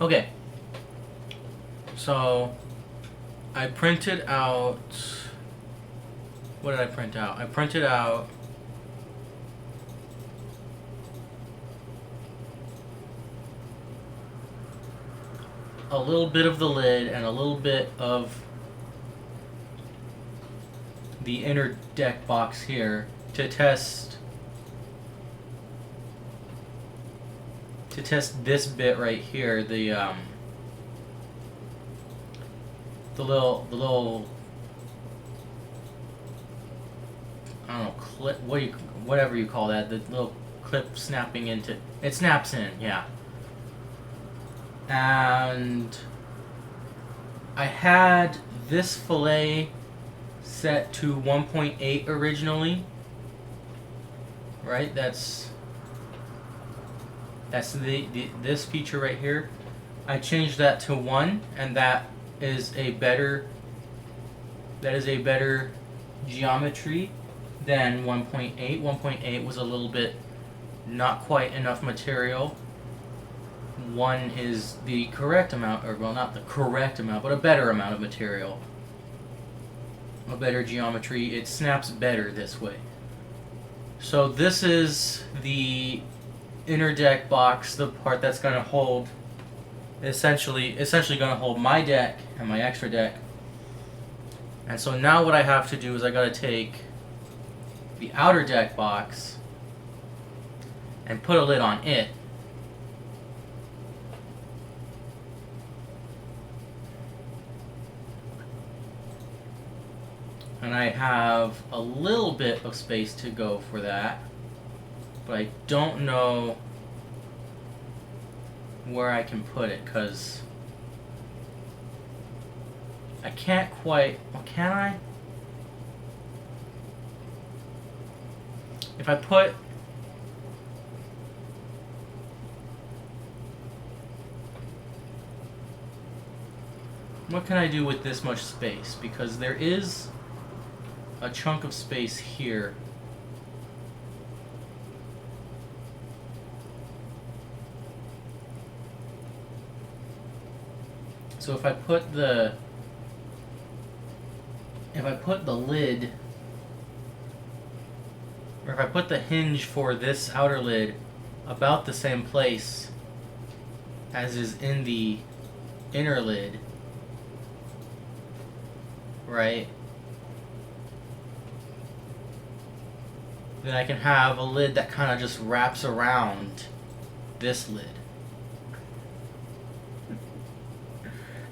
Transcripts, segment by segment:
Okay, so I printed out. What did I print out? I printed out a little bit of the lid and a little bit of the inner deck box here to test this bit right here, the little I don't know, clip, whatever you call that, the little clip snapping into, it snaps in, yeah. And I had this fillet set to 1.8 originally, right? That's this feature right here. I changed that to 1, and that is a better geometry than 1.8. 1.8 was a little bit not quite enough material. 1 is the correct amount, or well, not the correct amount, but a better amount of material. A better geometry. It snaps better this way. So this is the inner deck box, the part that's going to hold, essentially going to hold my deck and my extra deck. And so now what I have to do is I got to take the outer deck box and put a lid on it. And I have a little bit of space to go for that, but I don't know where I can put it, because I can't quite, well, can I? If I put, what can I do with this much space? Because there is a chunk of space here. So if I put the lid, or if I put the hinge for this outer lid about the same place as is in the inner lid, right? Then I can have a lid that kind of just wraps around this lid.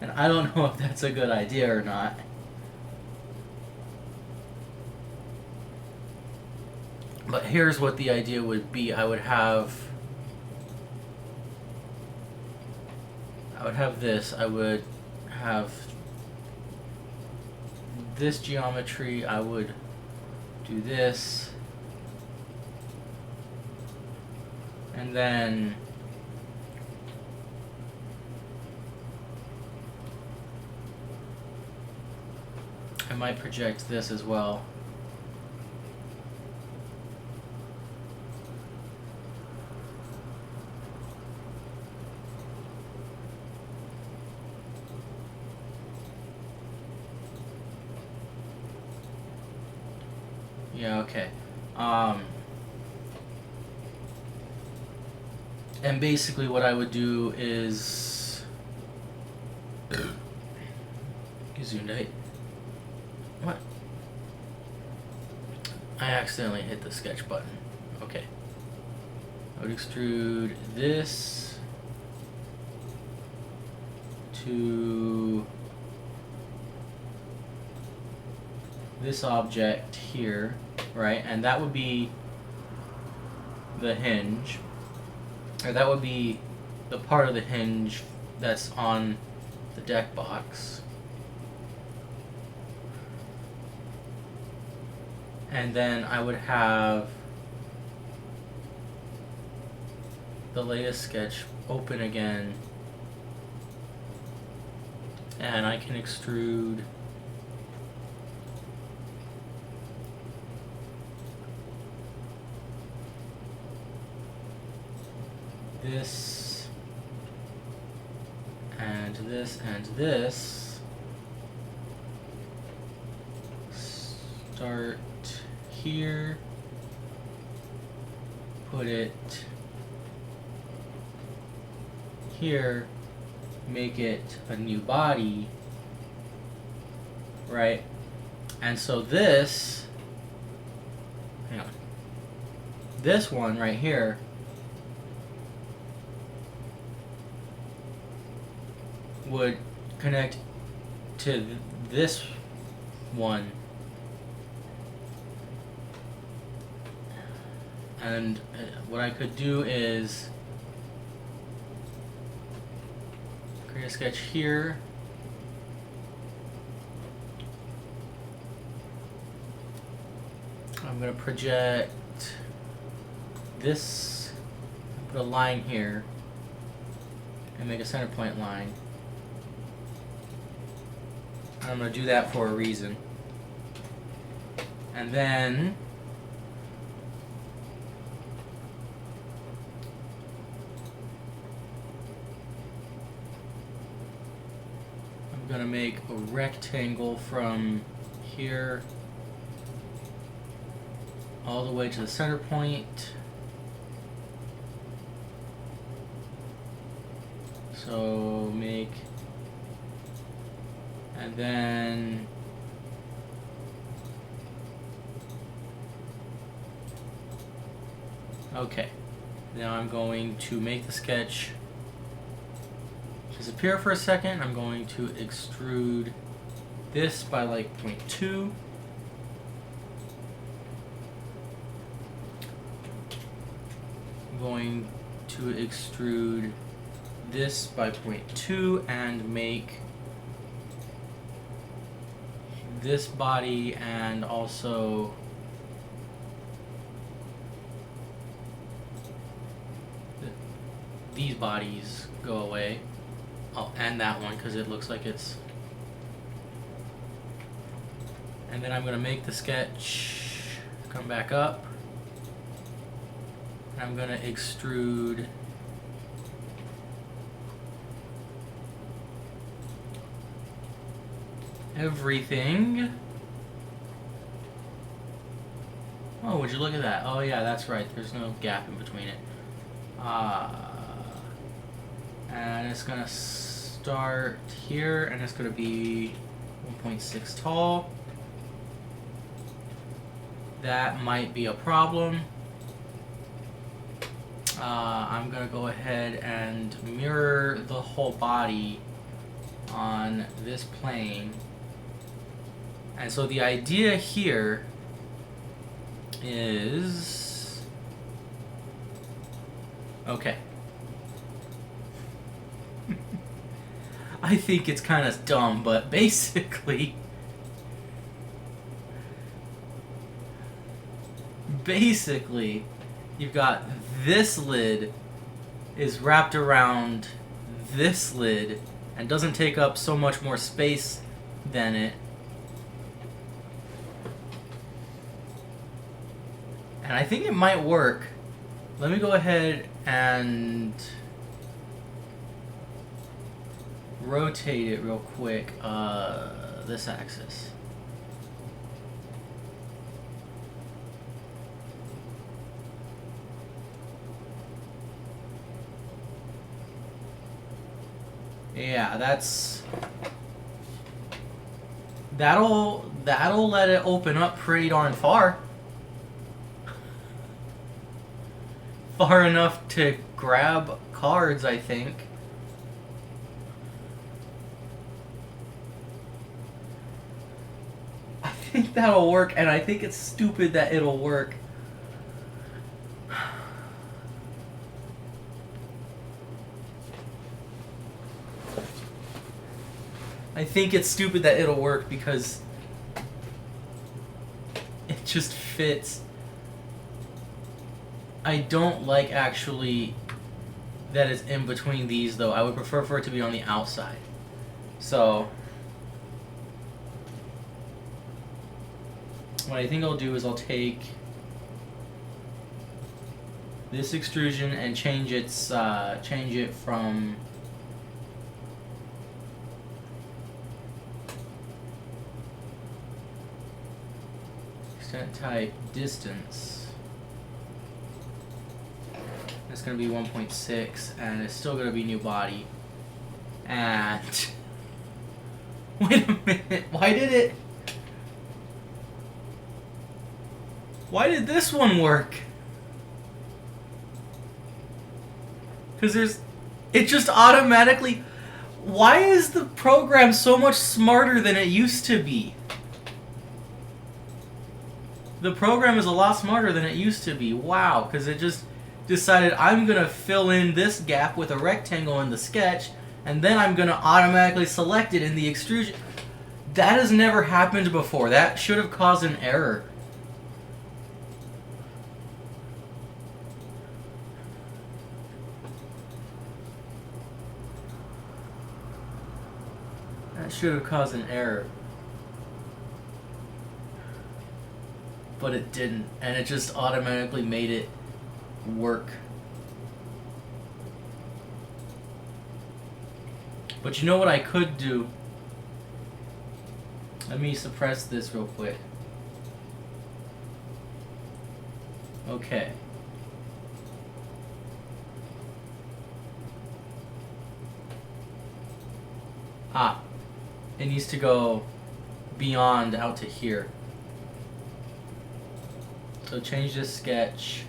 And I don't know if that's a good idea or not. But here's what the idea would be. I would have this. I would have this geometry. I would do this. And then I might project this as well. Yeah, okay. And basically what I would do is Gesundheit. What? I accidentally hit the sketch button. Okay. I would extrude this to this object here, right? And that would be the hinge, or that would be the part of the hinge that's on the deck box. And then I would have the latest sketch open again, and I can extrude this and this and this. Start here. Put it here. Make it a new body. Right? And so this, hang on, this one right here would connect to this one, and what I could do is create a sketch here. I'm going to project this, put a line here, and make a center point line. And I'm going to do that for a reason. And then I'm going to make a rectangle from here all the way to the center point. So make, and then okay, now I'm going to make the sketch disappear for a second. I'm going to extrude this by like 0.2. Going to extrude this by 0.2 and make this body and also these bodies go away. I'll end that one because it looks like it's, and then I'm going to make the sketch come back up. I'm going to extrude everything. Oh, would you look at that? Oh yeah, that's right. There's no gap in between it. And it's going to start here, and it's going to be 1.6 tall. That might be a problem. I'm going to go ahead and mirror the whole body on this plane. And so the idea here is, okay. I think it's kind of dumb, but basically you've got this lid is wrapped around this lid and doesn't take up so much more space than it. And I think it might work. Let me go ahead and rotate it real quick, this axis. Yeah, that'll let it open up pretty darn far. Far enough to grab cards, I think. I think that'll work, and I think it's stupid that it'll work. I think it's stupid that it'll work because it just fits. I don't like actually that it's in between these though. I would prefer for it to be on the outside. So what I think I'll do is I'll take this extrusion and change it from extent type distance. It's going to be 1.6, and it's still going to be new body. And wait a minute, why did this one work? Because it just automatically. Why is the program so much smarter than it used to be? The program is a lot smarter than it used to be. Wow, because it just decided I'm going to fill in this gap with a rectangle in the sketch, and then I'm going to automatically select it in the extrusion. That has never happened before. That should have caused an error. That should have caused an error. But it didn't, and it just automatically made it work. But you know what I could do? Let me suppress this real quick. Okay. Ah, it needs to go beyond out to here. So change this sketch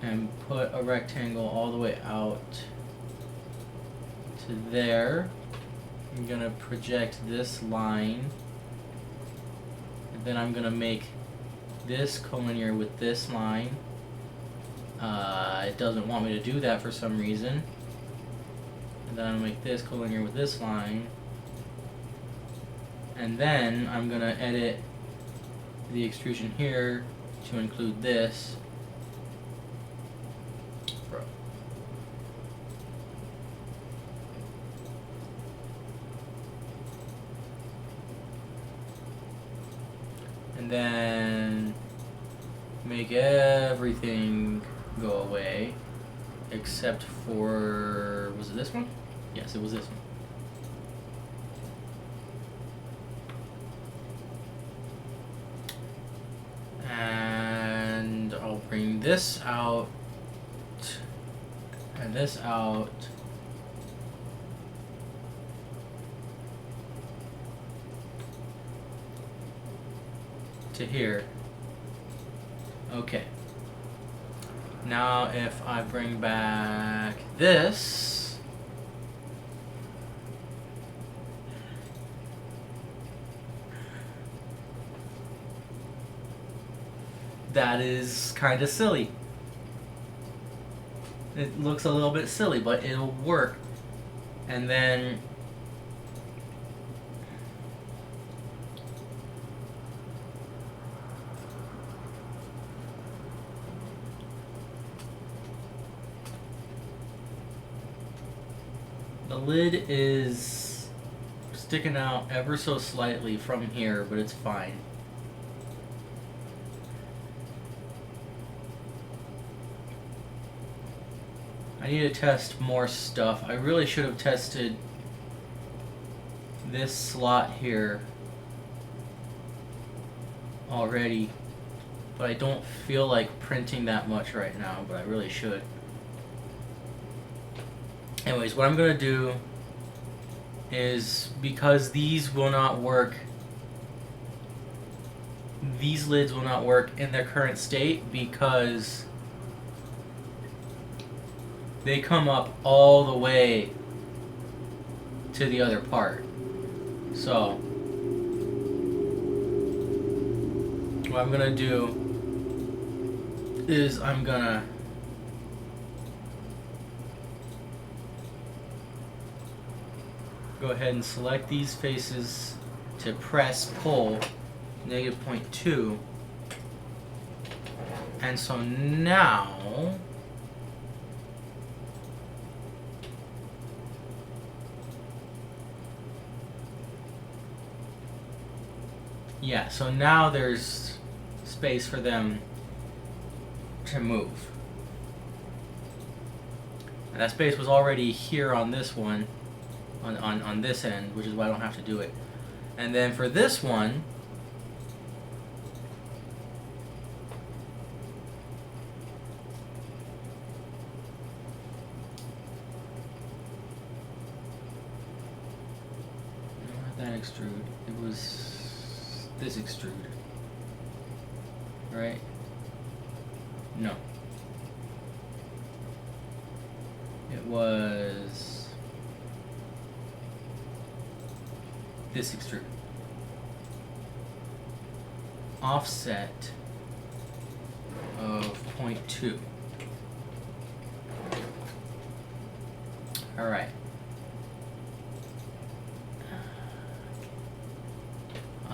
and put a rectangle all the way out to there. I'm gonna project this line, and then I'm gonna make this collinear with this line. It doesn't want me to do that for some reason. And then I'm gonna make this collinear with this line, and then I'm gonna edit the extrusion here to include this. Bro. And then make everything go away except for, was it this one? Yes, it was this one. And I'll bring this out and this out. To here. Okay. Now if I bring back this, that is kind of silly. It looks a little bit silly, but it'll work. And then the lid is sticking out ever so slightly from here, but it's fine. I need to test more stuff. I really should have tested this slot here already, but I don't feel like printing that much right now, but I really should. Anyways, what I'm going to do is, because these will not work, these lids will not work in their current state because they come up all the way to the other part. So what I'm gonna do is I'm gonna go ahead and select these faces to press pull -0.2, and so now yeah, so now there's space for them to move. And that space was already here on this one, on this end, which is why I don't have to do it. And then for this one, that extrude? It was this extrude, right? No. It was this extrude. Offset of 0.2. All right.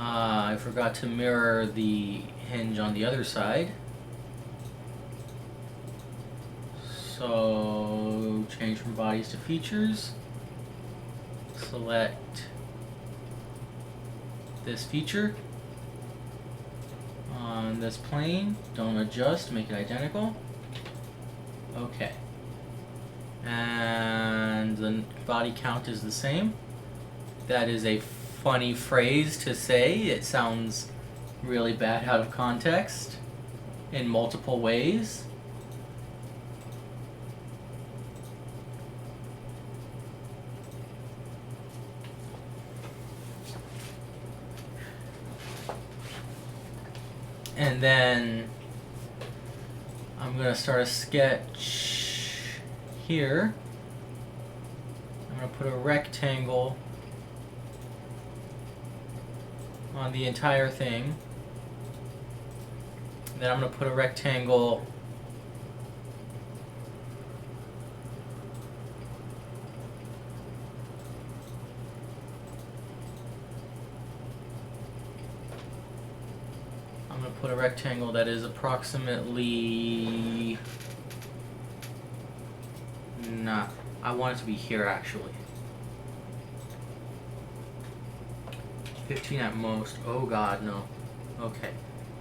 I forgot to mirror the hinge on the other side. So change from bodies to features. Select this feature on this plane. Don't adjust, make it identical. Okay. And the body count is the same. That is a funny phrase to say. It sounds really bad out of context in multiple ways. And then I'm going to start a sketch here. I'm going to put a rectangle on the entire thing. Then I'm going to put a rectangle that is approximately, I want it to be here actually. 15 at most. Oh god, no. Okay.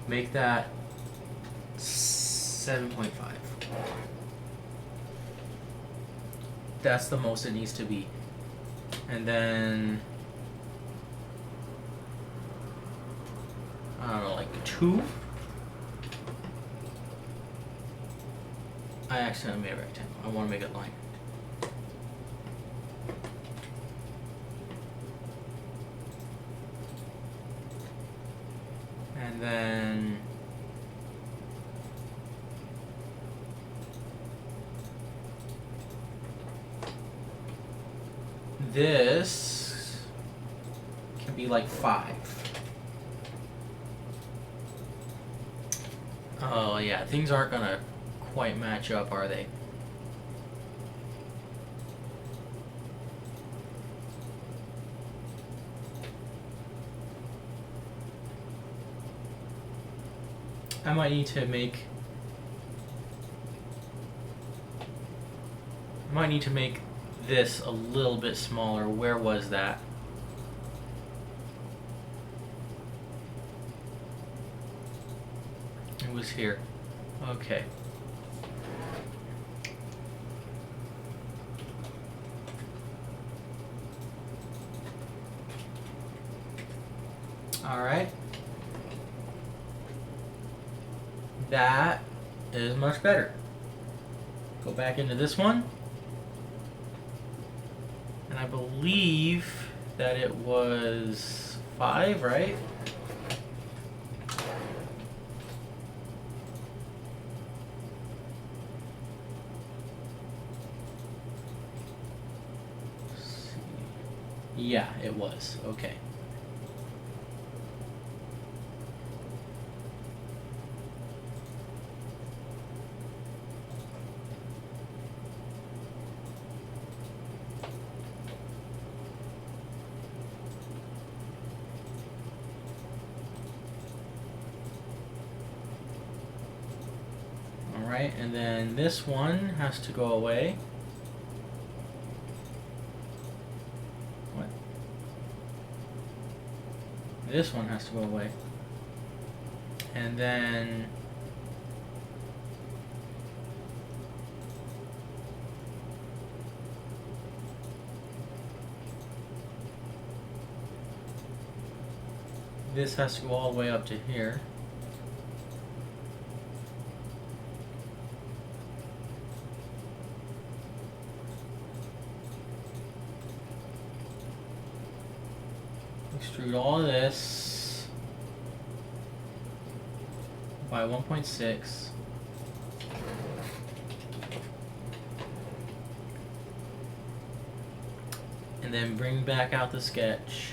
Make that 7.5. That's the most it needs to be. And then I don't know, like 2. I accidentally made a rectangle. I want to make it line. And then this can be like 5. Oh yeah, things aren't gonna quite match up, are they? I might need to make this a little bit smaller. Where was that? It was here. Okay. All right. That is much better. Go back into this one. And I believe that it was 5, right? Yeah, it was. Okay. Alright, and then this one has to go away. What? This one has to go away. And then this has to go all the way up to here. extrude all of this by 1.6. And then bring back out the sketch.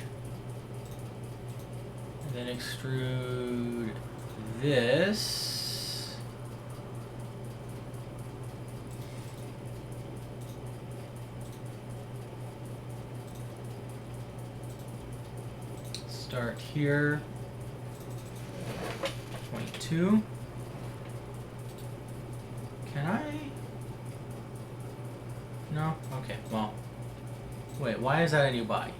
And then extrude this. Start here. 0.2. Can I? No? Okay, well. Wait, why is that a new body?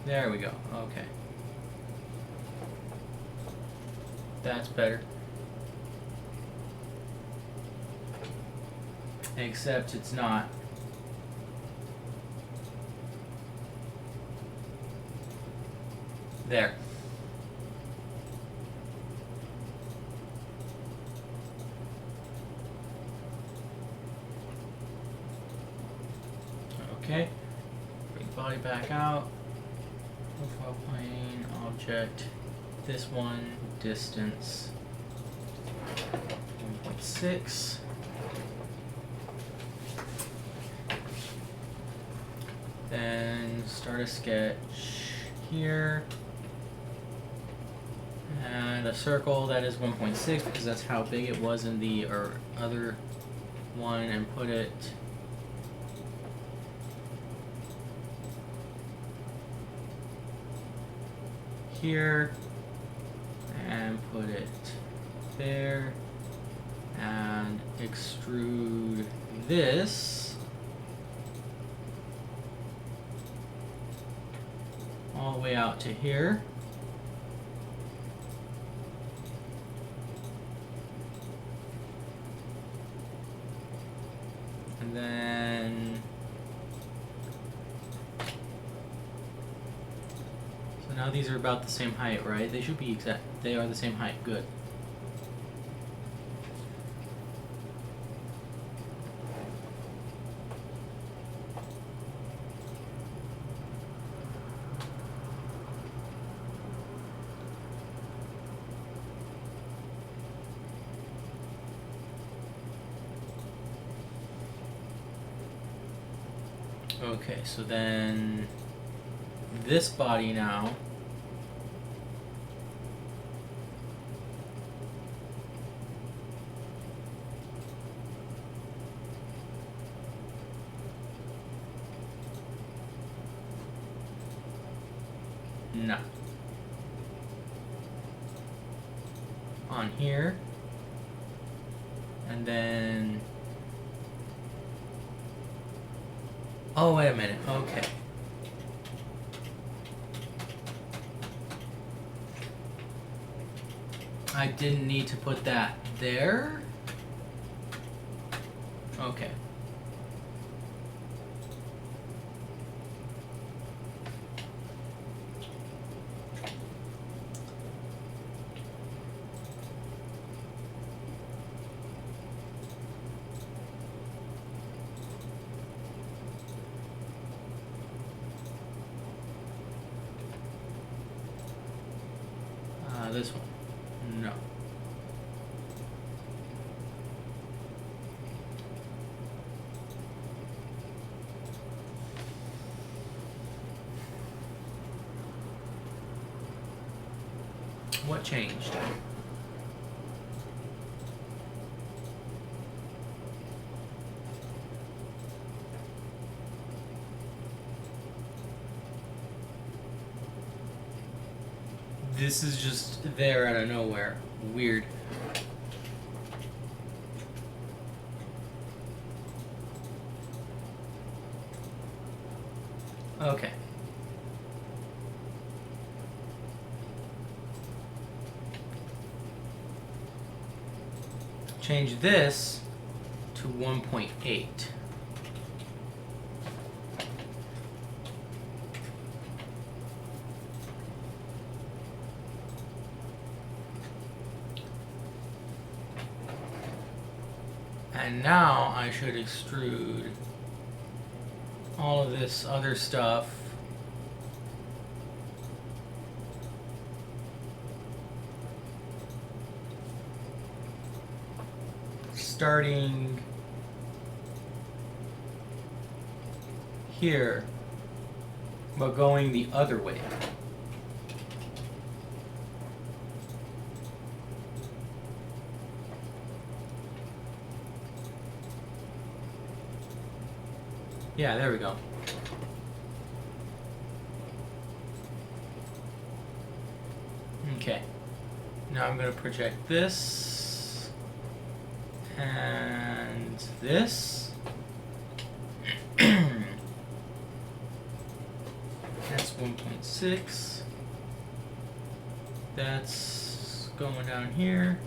There we go. Okay. That's better. Except it's not. There. Okay. Bring body back out. Profile plane, object. This one, distance 1.6. Then start a sketch here. And a circle that is 1.6 because that's how big it was in the other one, and put it here and put it there and extrude this all the way out to here. And then so now these are about the same height, right? They should be exact. They are the same height. Good. Okay, so then this body now no on here, and then oh, wait a minute. Okay. I didn't need to put that there. Okay. This one. No. What changed? This is just there out of nowhere. Weird. Okay. Change this to 1.8. And now I should extrude all of this other stuff starting here, but going the other way. Yeah, there we go. Okay. Now I'm going to project this and this. That's 1.6. That's going down here.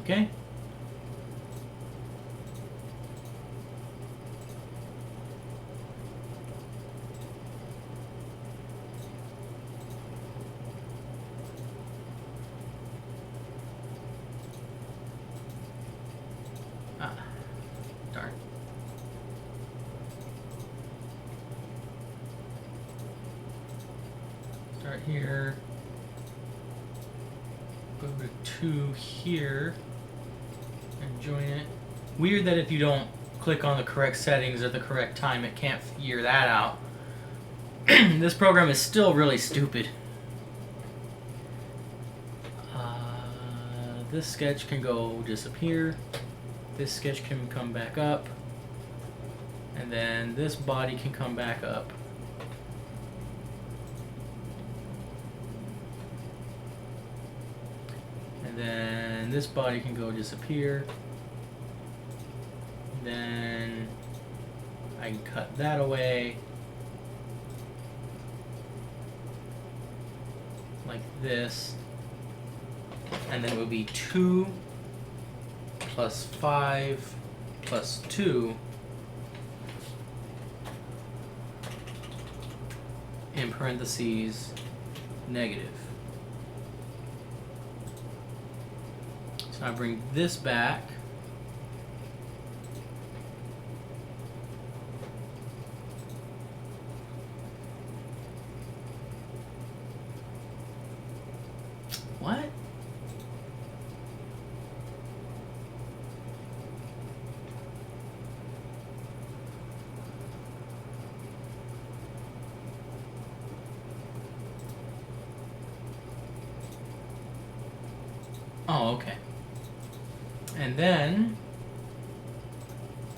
Okay. Ah, darn. Start here. Go to 2 here. And join it. Weird that if you don't click on the correct settings at the correct time, it can't figure that out. This program is still really stupid. This sketch can go disappear. This sketch can come back up. And then this body can come back up. And then this body can go disappear. Then I can cut that away. Like this. And then it would be 2 plus 5 plus 2 in parentheses negative. So I bring this back. What? Oh, okay. And then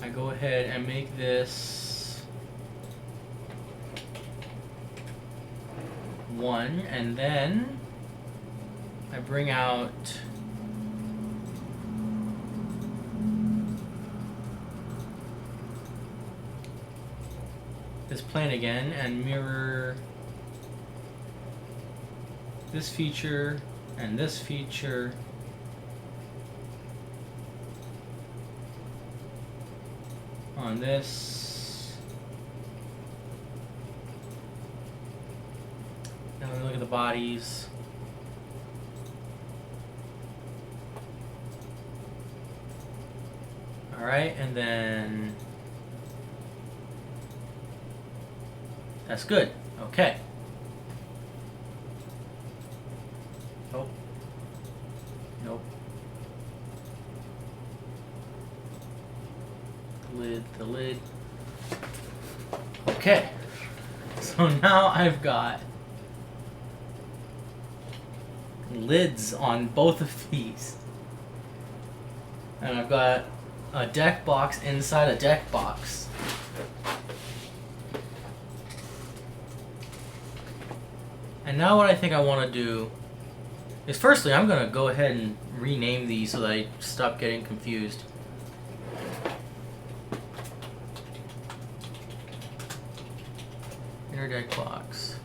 I go ahead and make this 1, and then I bring out this plane again and mirror this feature and this feature on this. Now we look at the bodies. All right, and then that's good. Okay. Nope. Nope. The lid. Okay. So now I've got lids on both of these. And I've got a deck box inside a deck box. And now what I think I want to do is, firstly, I'm going to go ahead and rename these so that I stop getting confused. Inner deck box.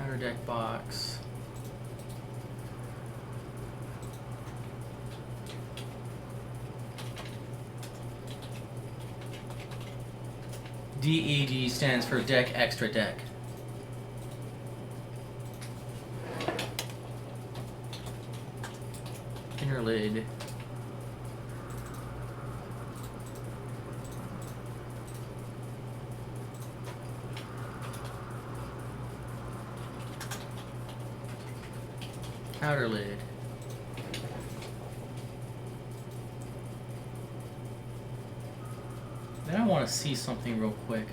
outer deck box. DED stands for deck extra deck. Inner lid. Outer lid. Then I want to see something real quick.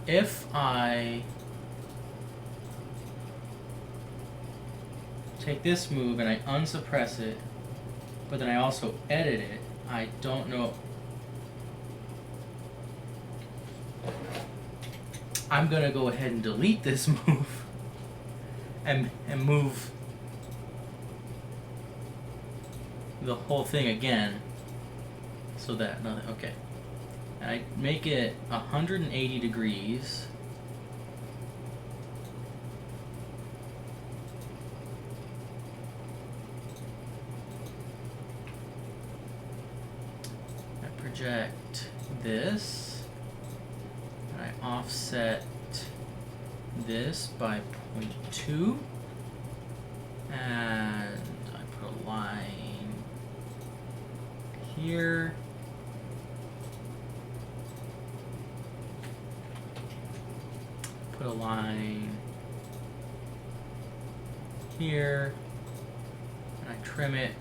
If I take this move and I unsuppress it, but then I also edit it, I don't know. I'm going to go ahead and delete this move and move the whole thing again so that nothing. Okay. And I make it 180 degrees. I project this. And I offset this by 0.2. And I put a line here. Put a line here, and I trim it,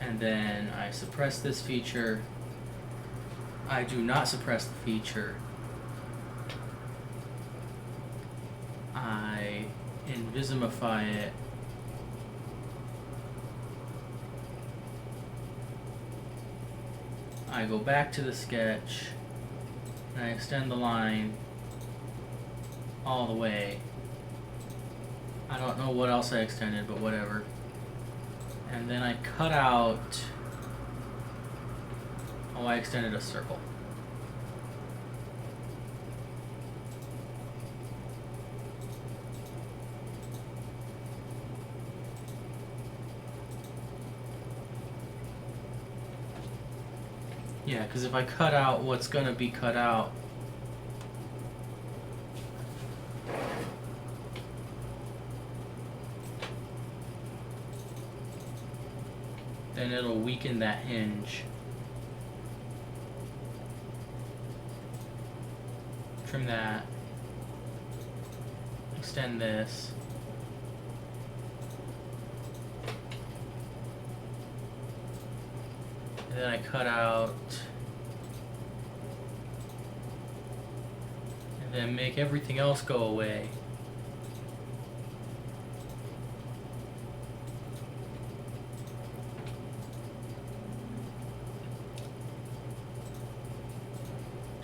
and then I suppress this feature. I do not suppress the feature. I invisimify it. I go back to the sketch. And I extend the line all the way. I don't know what else I extended, but whatever. And then I cut out. Oh, I extended a circle. Yeah, because if I cut out what's going to be cut out, then it'll weaken that hinge. Trim that. Extend this. And then I cut out, and then make everything else go away.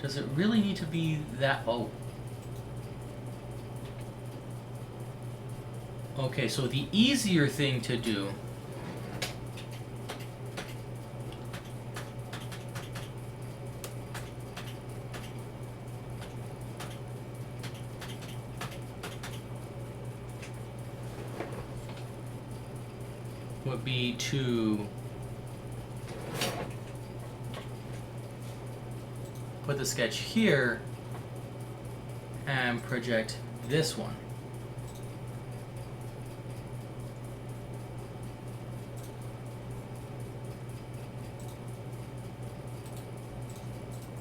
Does it really need to be that? Oh. Okay, so the easier thing to do would be to put the sketch here and project this one.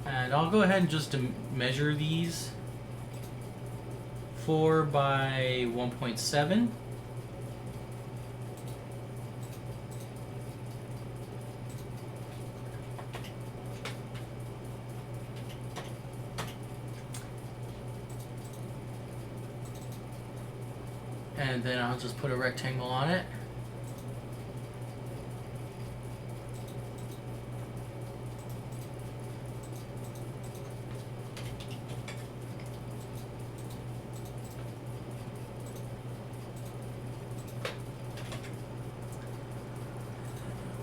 And I'll go ahead and just measure these 4 by 1.7. And then I'll just put a rectangle on it.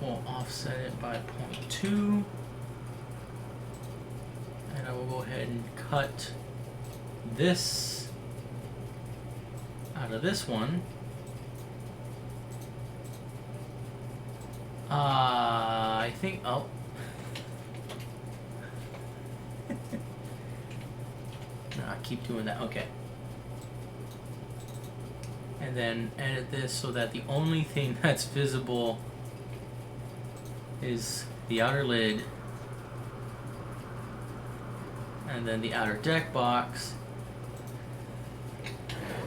We'll offset it by 0.2. And I will go ahead and cut this out of this one, I think, oh. No, I keep doing that, okay. And then edit this so that the only thing that's visible is the outer lid, and then the outer deck box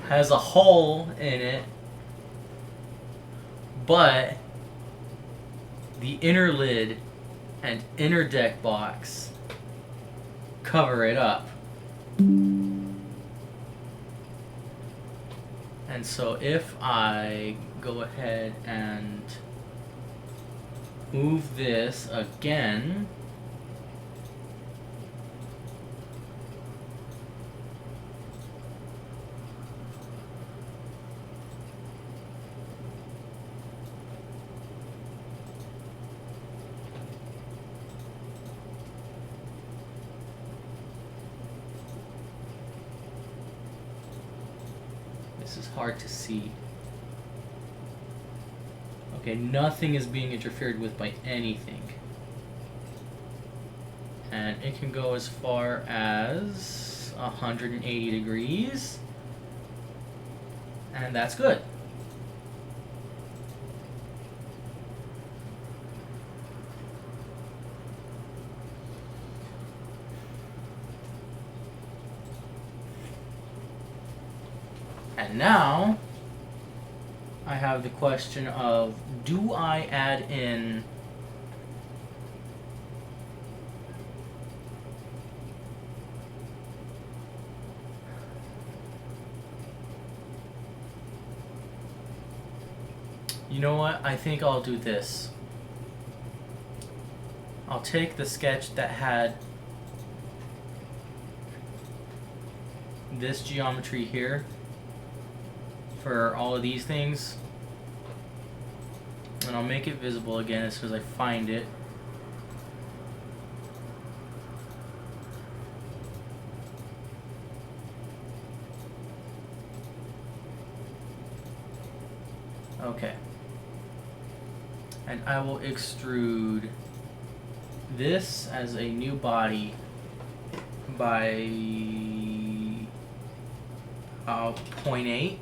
has a hole in it, but the inner lid and inner deck box cover it up. And so if I go ahead and move this again, this is hard to see. Okay, nothing is being interfered with by anything. And it can go as far as 180 degrees. And that's good. And now I have the question of, do I add in you know what? I think I'll do this. I'll take the sketch that had this geometry here for all of these things, and I'll make it visible again as soon as I find it. Okay. And I will extrude this as a new body by 0.8.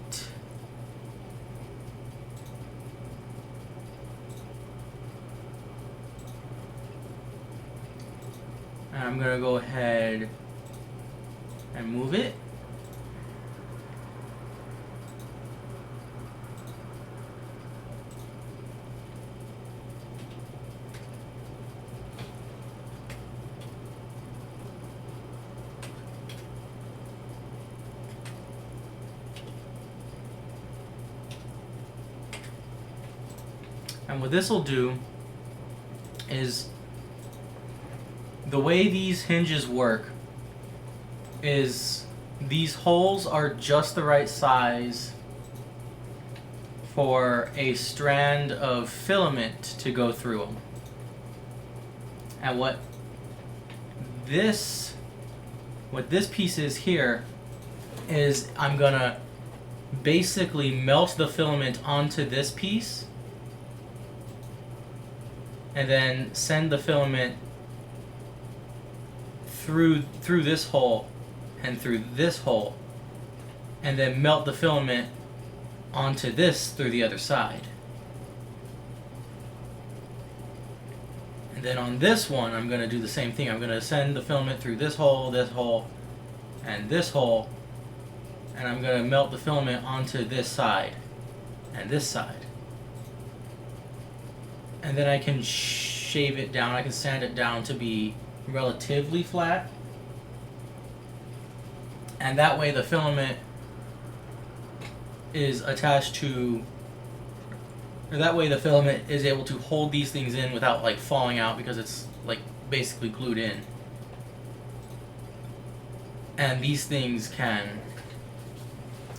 And I'm going to go ahead and move it. And what this will do is, the way these hinges work is these holes are just the right size for a strand of filament to go through them. And what this piece is here is I'm gonna basically melt the filament onto this piece and then send the filament through this hole and through this hole, and then melt the filament onto this through the other side. And then on this one, I'm going to do the same thing. I'm going to send the filament through this hole, and this hole, and I'm going to melt the filament onto this side and this side. And then I can shave it down, I can sand it down to be relatively flat. And that way the filament is attached to, or that way the filament is able to hold these things in without like falling out, because it's like basically glued in. And these things can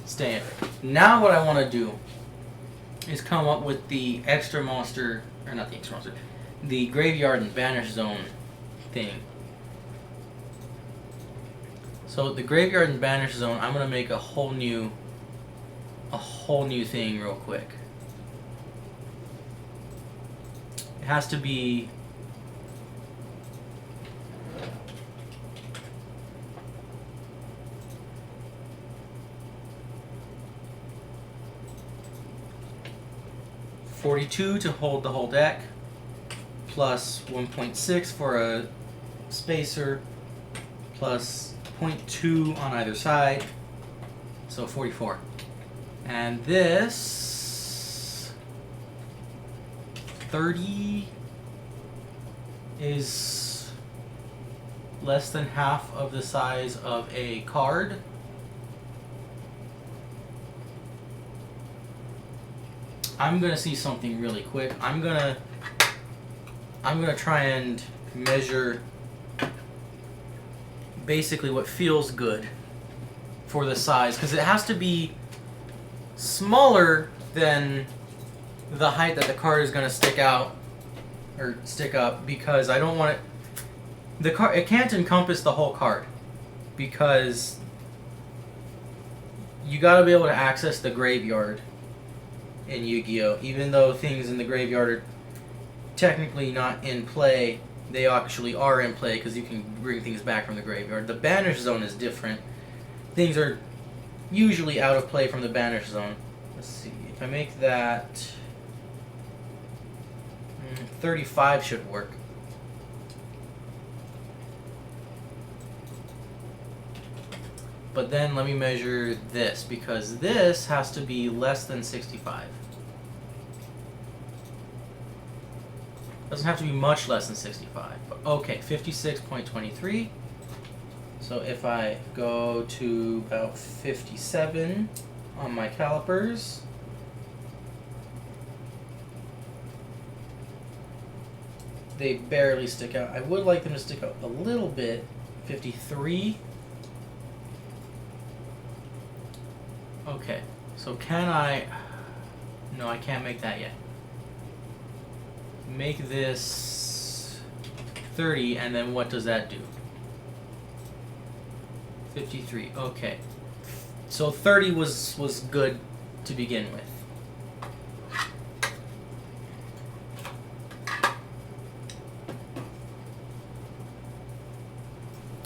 stay in. Now what I want to do is come up with the extra monster, or not the extra monster, the graveyard and Banish Zone thing. So the graveyard and banish zone, I'm gonna make a whole new thing real quick. It has to be $42 to hold the whole deck, plus 1.6 for a spacer, plus 0.2 on either side, so 44. And this 30 is less than half of the size of a card. I'm gonna see something really quick. I'm gonna try and measure basically what feels good for the size, because it has to be smaller than the height that the card is gonna stick out or stick up, because I don't want it. It can't encompass the whole card, because you gotta be able to access the graveyard in Yu-Gi-Oh! Even though things in the graveyard are technically not in play, they actually are in play because you can bring things back from the graveyard. The banish zone is different. Things are usually out of play from the banish zone. Let's see, if I make that 35 should work. But then let me measure this, because this has to be less than 65. Doesn't have to be much less than 65. But okay, 56.23. So if I go to about 57 on my calipers, they barely stick out. I would like them to stick out a little bit. 53. Okay, so can I... No, I can't make that yet. Make this 30, and then what does that do? 53, okay. So 30 was good to begin with.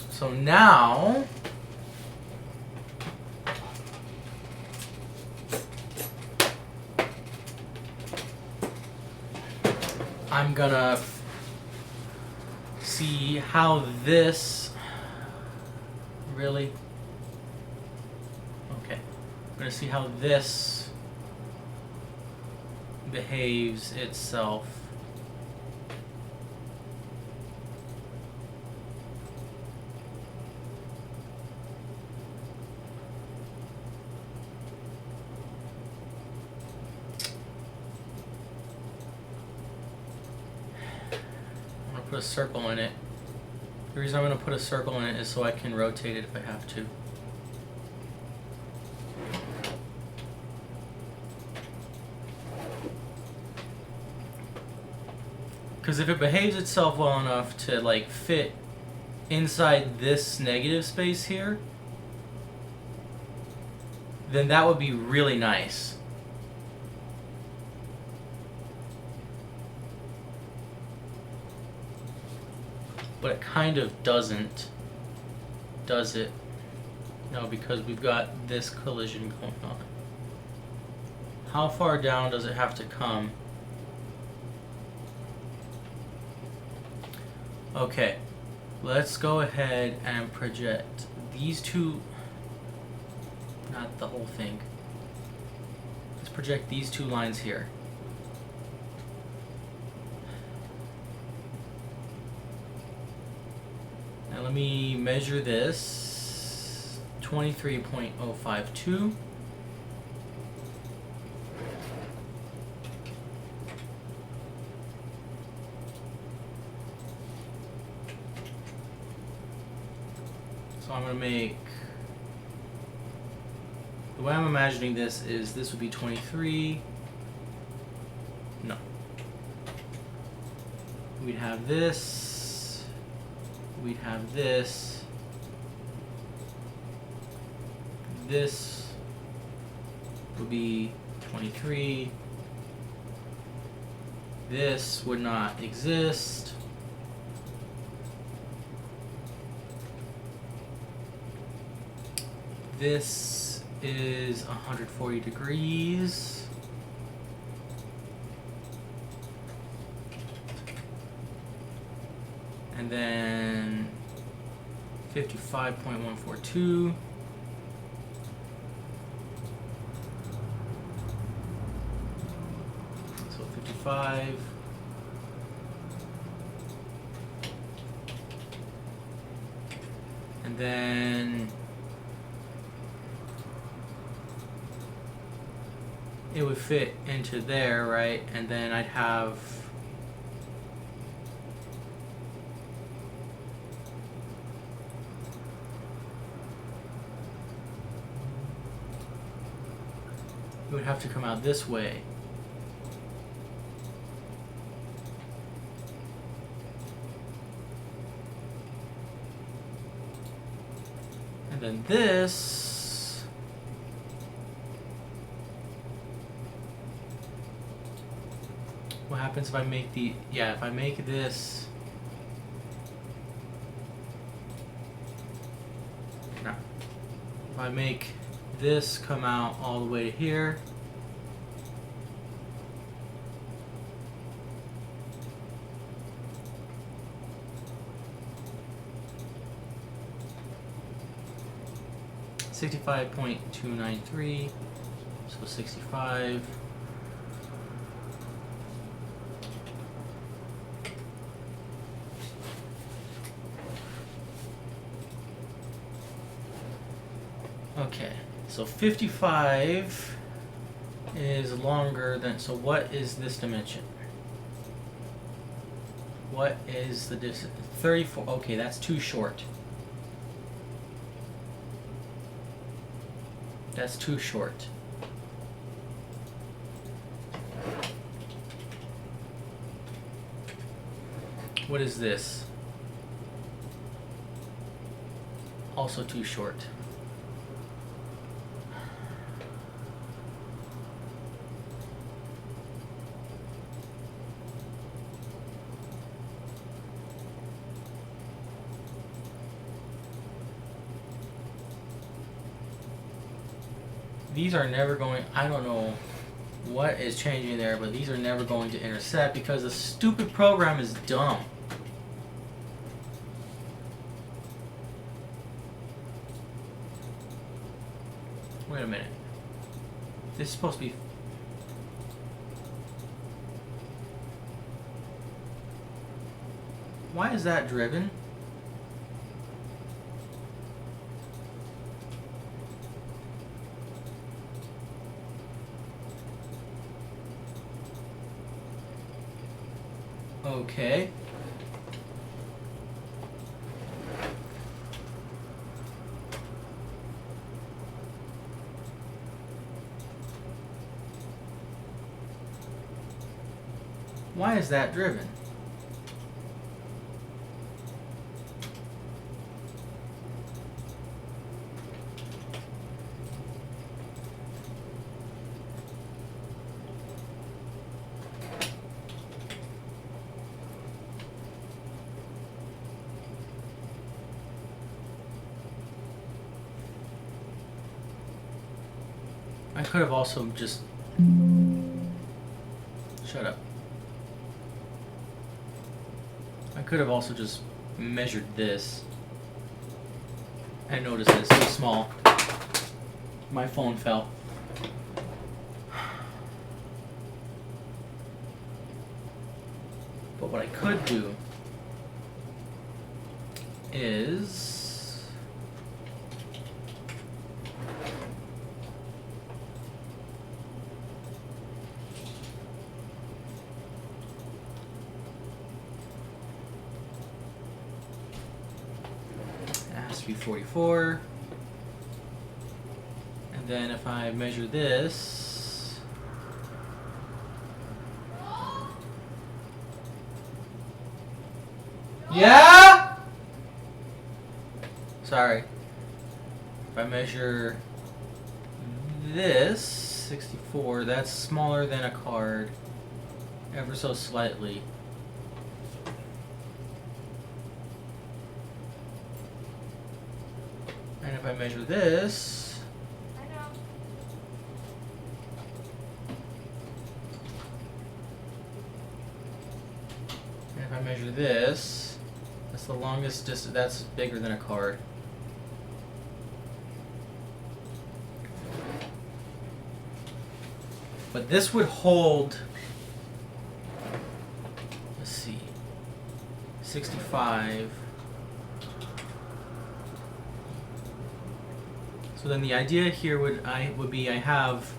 So now... I'm gonna see how this really, okay, I'm gonna see how this behaves itself. Put a circle in it. The reason I'm going to put a circle in it is so I can rotate it if I have to. Because if it behaves itself well enough to like fit inside this negative space here, then that would be really nice. But it kind of doesn't, does it? No, because we've got this collision going on. How far down does it have to come? Okay, let's go ahead and project these two, not the whole thing. Let's project these two lines here. Now let me measure this, 23.052. So I'm going to make, the way I'm imagining this is this would be 23, no. We'd have this, we'd have this, this would be 23. This would not exist. This is 140 degrees. And then 55.142. So 55. And then it would fit into there, right? And then I'd have it would have to come out this way. And then this what happens if I make the if I make this no. If I make this come out all the way to here, $65.293, so 65. Okay, so 55 is longer than, so what is this dimension? What is the distance? 34, okay, that's too short. That's too short. What is this? Also too short. These are never going, I don't know what is changing there, but these are never going to intersect because the stupid program is dumb. Wait a minute. This is supposed to be... Why is that driven? Okay. Why is that driven? I could have also just... Shut up. I could have also just measured this. I noticed it's so small. My phone fell. But what I could do is... be 44, and then if I measure this, yeah, sorry, if I measure this 64, that's smaller than a card, ever so slightly. And if I measure this, and if I measure this, that's the longest distance. That's bigger than a card. But this would hold, let's see, 65. So then the idea here would be I have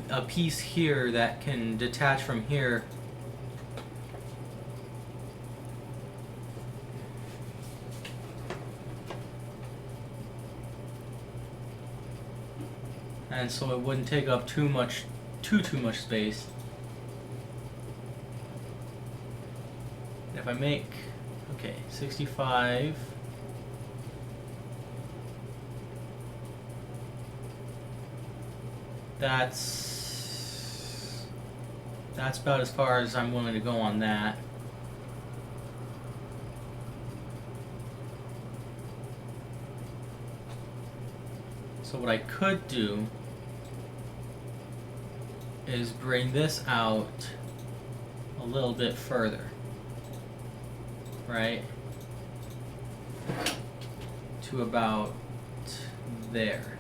a piece here that can detach from here. And so it wouldn't take up too much space. If I make, okay, 65, that's about as far as I'm willing to go on that. So what I could do is bring this out a little bit further, right? To about there.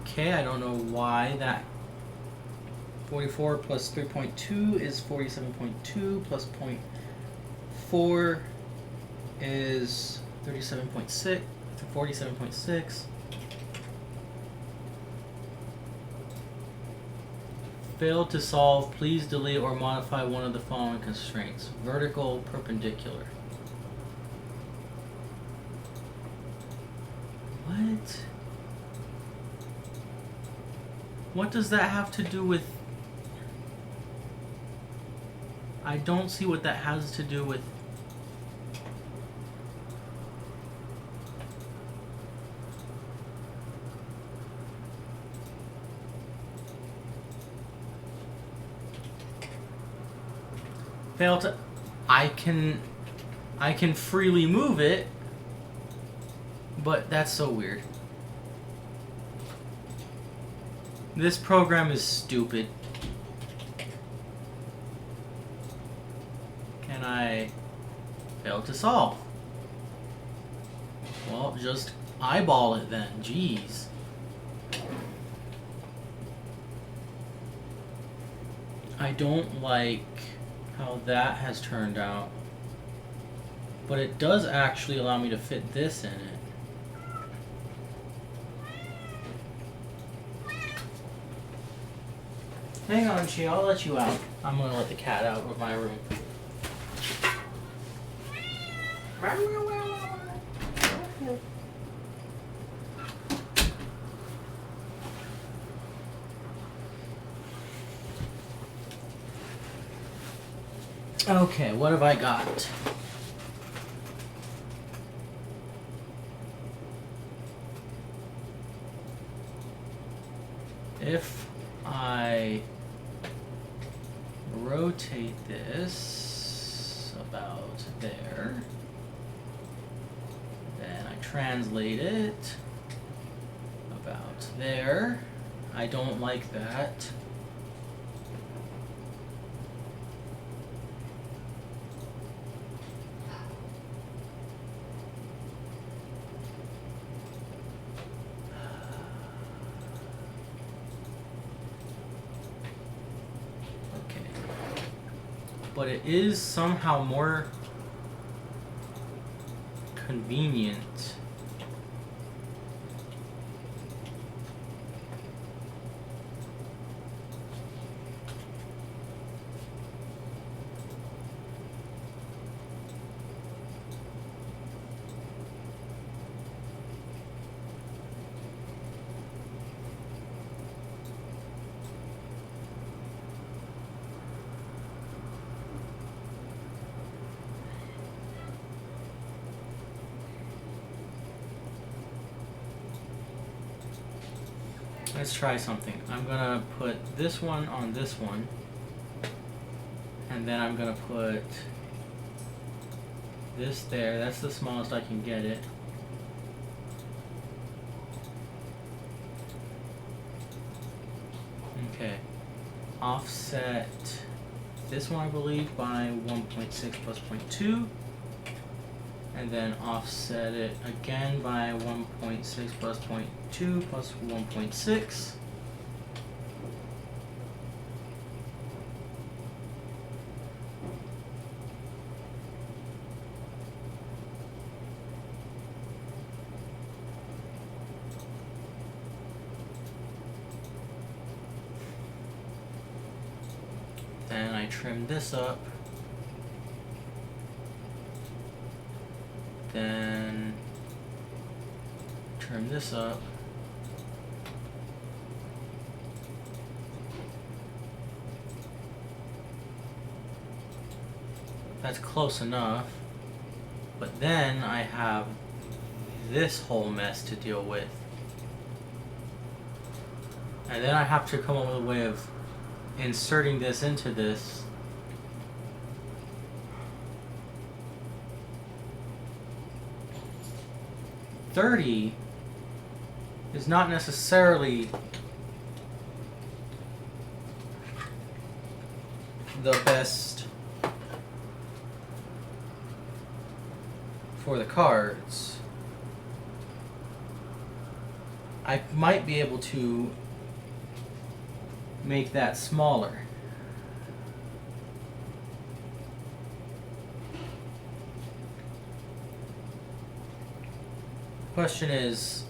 Okay, I don't know why that 44 plus 3.2 is 47.2 plus 0.4 is 37.6 to 47.6. Failed to solve, please delete or modify one of the following constraints. Vertical, perpendicular. What? What does that have to do with... I don't see what that has to do with... Fail to... I can freely move it, but that's so weird. This program is stupid. Can I fail to solve? Well, just eyeball it then. Jeez. I don't like how that has turned out. But it does actually allow me to fit this in it. Hang on, Chi, I'll let you out. I'm gonna let the cat out of my room. Okay, what have I got? If I rotate this about there, then I translate it about there. I don't like that. But it is somehow more convenient Let's try something. I'm gonna put this one on this one, and then I'm gonna put this there. That's the smallest I can get it. Okay. Offset this one, I believe, by 1.6 plus 0.2. And then offset it again by 1.6 plus 0.2 plus 1.6. Then I trim this up. Then trim this up. That's close enough. But then I have this whole mess to deal with. And then I have to come up with a way of inserting this into this. .30 is not necessarily the best for the cards. I might be able to make that smaller. Question is,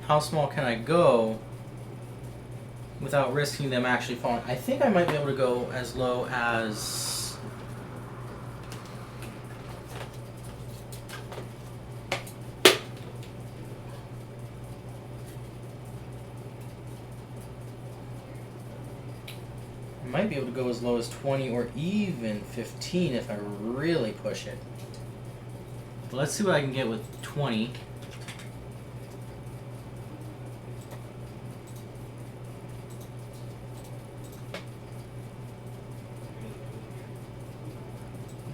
how small can I go without risking them actually falling? I think I might be able to go as low as I might be able to go as low as 20 or even 15 if I really push it. But let's see what I can get with 20.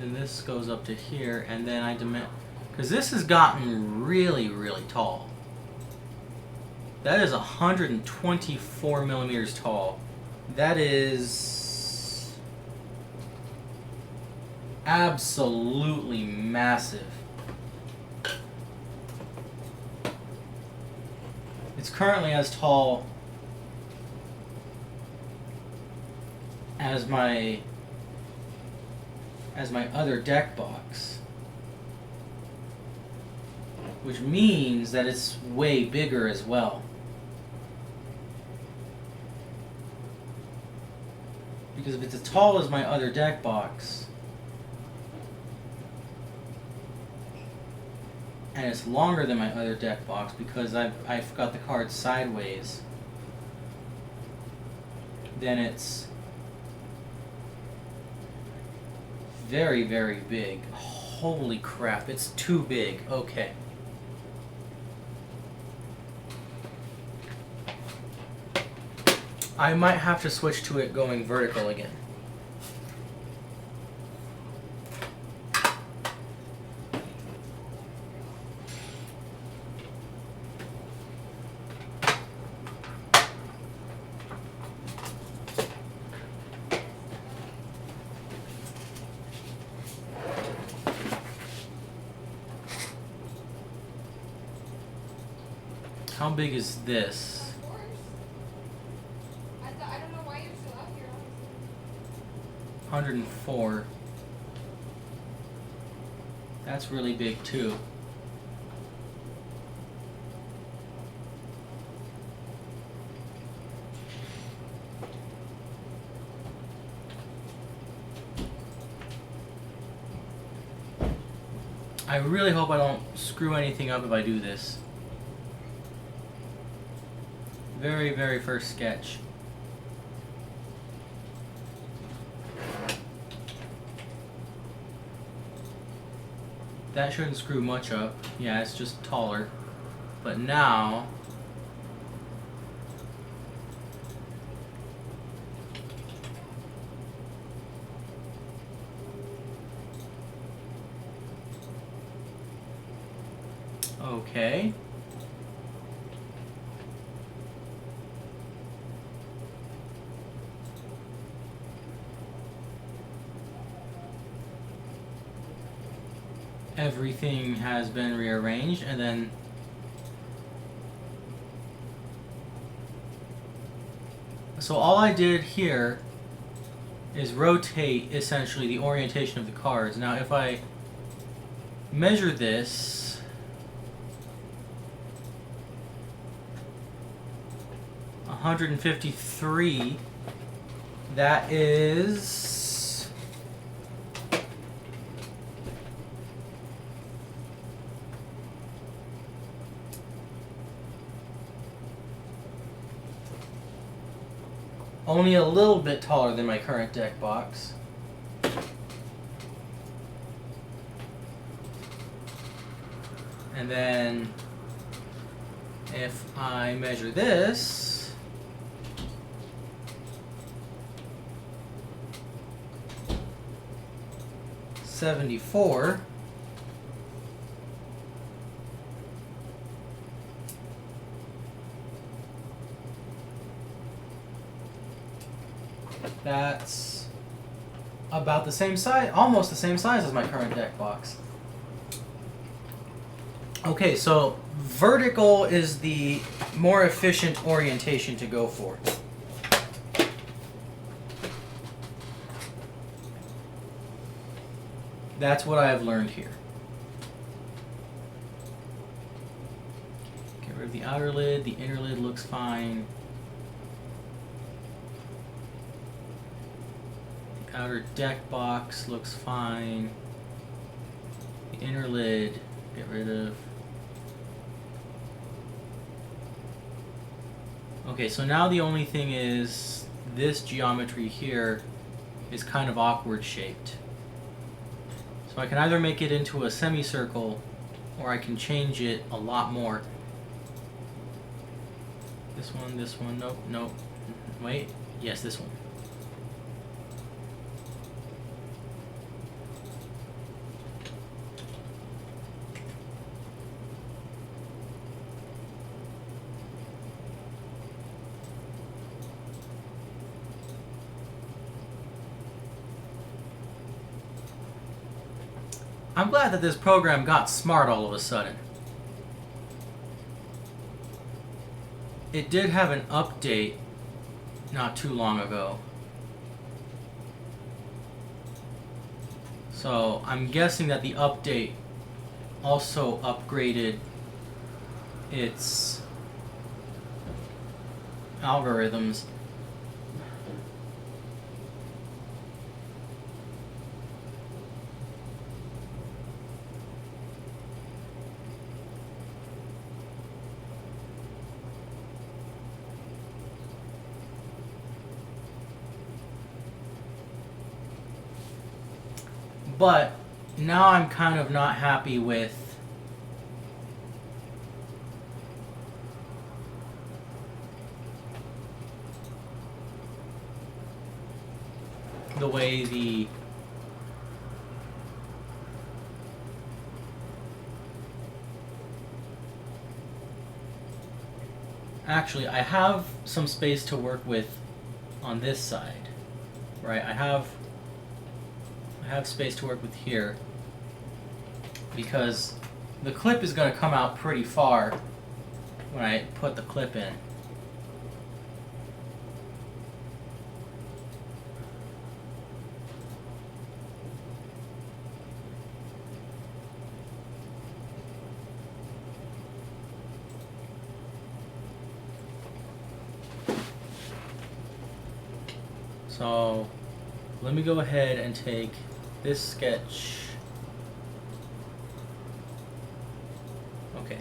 Then this goes up to here, and then I demand, because this has gotten really, really tall. That is 124 millimeters tall. That is absolutely massive. It's currently as tall as my other deck box, which means that it's way bigger as well. Because if it's as tall as my other deck box, and it's longer than my other deck box because I've got the cards sideways, then it's very, very big. Holy crap, it's too big. Okay. I might have to switch to it going vertical again. How big is this? 104. That's really big too. I really hope I don't screw anything up if I do this. Very, very first sketch. That shouldn't screw much up. Yeah, it's just taller. But now Okay. Everything has been rearranged, and then so all I did here is rotate essentially the orientation of the cards. Now if I measure this, $153, that is only a little bit taller than my current deck box. And then if I measure this, $74. That's about the same size, almost the same size as my current deck box. Okay, so vertical is the more efficient orientation to go for. That's what I have learned here. Get rid of the outer lid, the inner lid looks fine. Outer deck box looks fine. The inner lid, get rid of. Okay, so now the only thing is this geometry here is kind of awkward shaped. So I can either make it into a semicircle or I can change it a lot more. This one, nope, nope. Wait, yes, this one. I'm glad that this program got smart all of a sudden. It did have an update not too long ago. So I'm guessing that the update also upgraded its algorithms. But now I'm kind of not happy with the way the actually I have some space to work with on this side, right? I have space to work with here because the clip is going to come out pretty far when I put the clip in. So let me go ahead and take this sketch. Okay.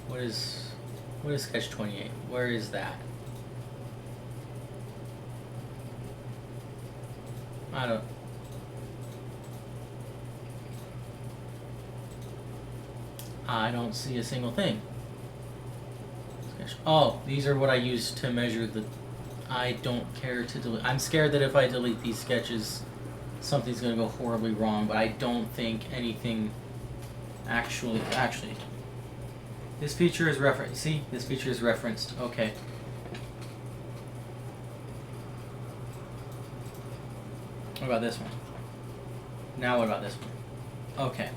What is sketch 28? Where is that? I don't see a single thing. Sketch. Oh, these are what I use to measure the. I don't care to delete. I'm scared that if I delete these sketches, something's going to go horribly wrong, but I don't think anything actually, This feature is referenced. See, this feature is referenced. Okay. What about this one? Now what about this one? Okay.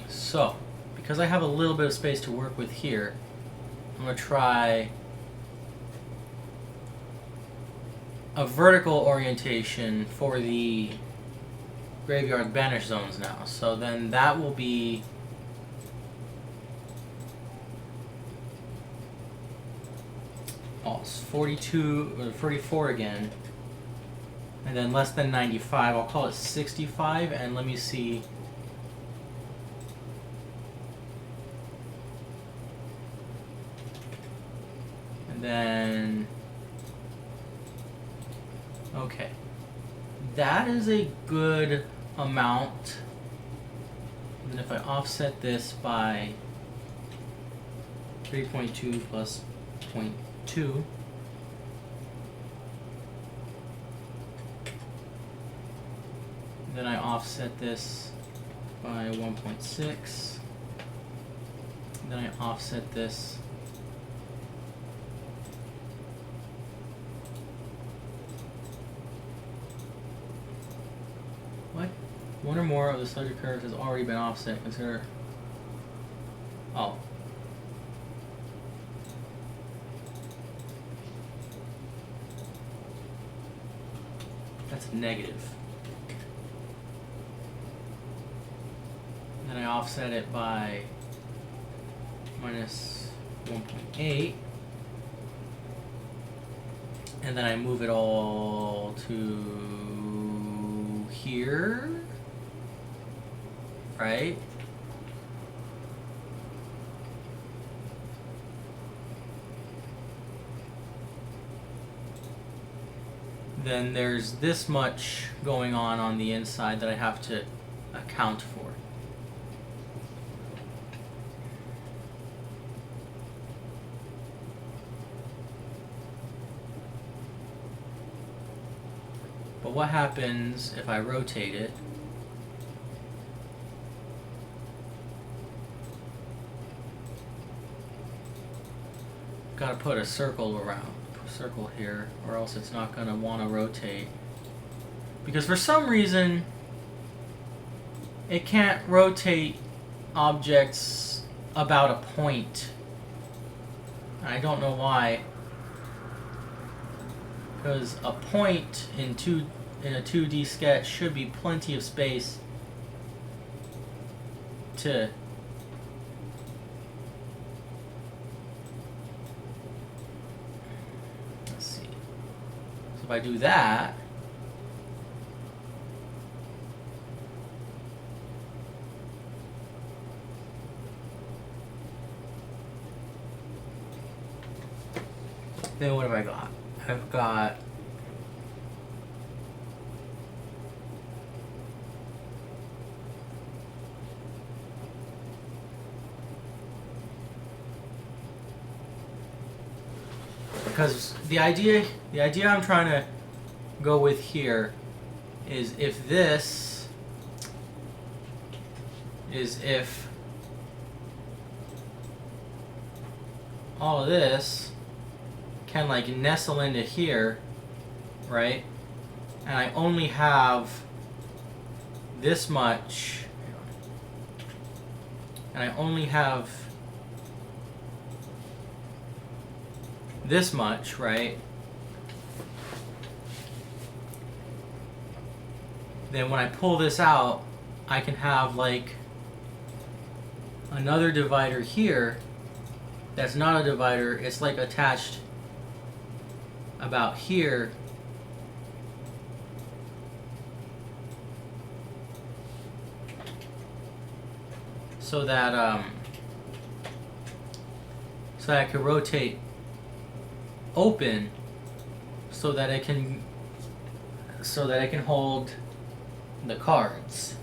So, because I have a little bit of space to work with here, I'm going to try a vertical orientation for the graveyard banish zones now. So then that will be it's 42 or 44 again, and then less than 95. I'll call it 65, and let me see. And then okay, that is a good amount. And if I offset this by 3.2 plus 0.2, then I offset this by 1.6, then I offset this what? One or more of the selected curves has already been offset. Consider. Oh. That's negative. Then I offset it by minus 1.8. And then I move it all to here, right? Then there's this much going on the inside that I have to account for. But what happens if I rotate it? Got to put a circle around. Circle here, or else it's not going to want to rotate, because for some reason it can't rotate objects about a point. I don't know why, because a point in a 2D sketch should be plenty of space to if I do that, then what have I got? I've got because the idea I'm trying to go with here is if all of this can like nestle into here, right? And I only have this much, and I only have this much, right? Then when I pull this out, I can have like another divider here that's not a divider. It's like attached about here. So that I can rotate open so that it can hold the cards.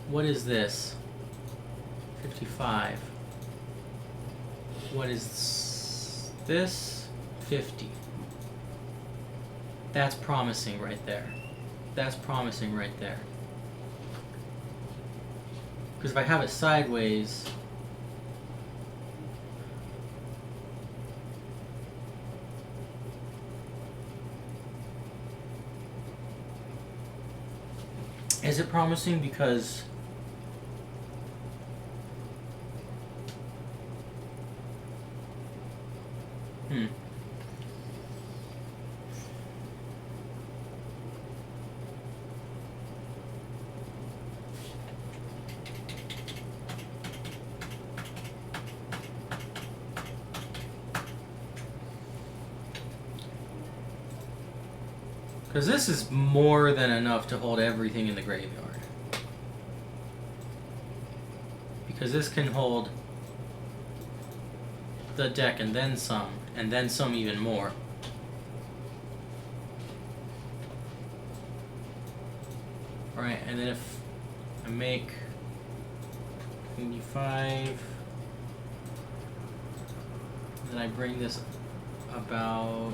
What is this? 55. What is this? 50. That's promising right there. That's promising right there. Because if I have it sideways, is it promising because because this is more than enough to hold everything in the graveyard. Because this can hold the deck and then some even more. Alright, and then if I make 25, then I bring this about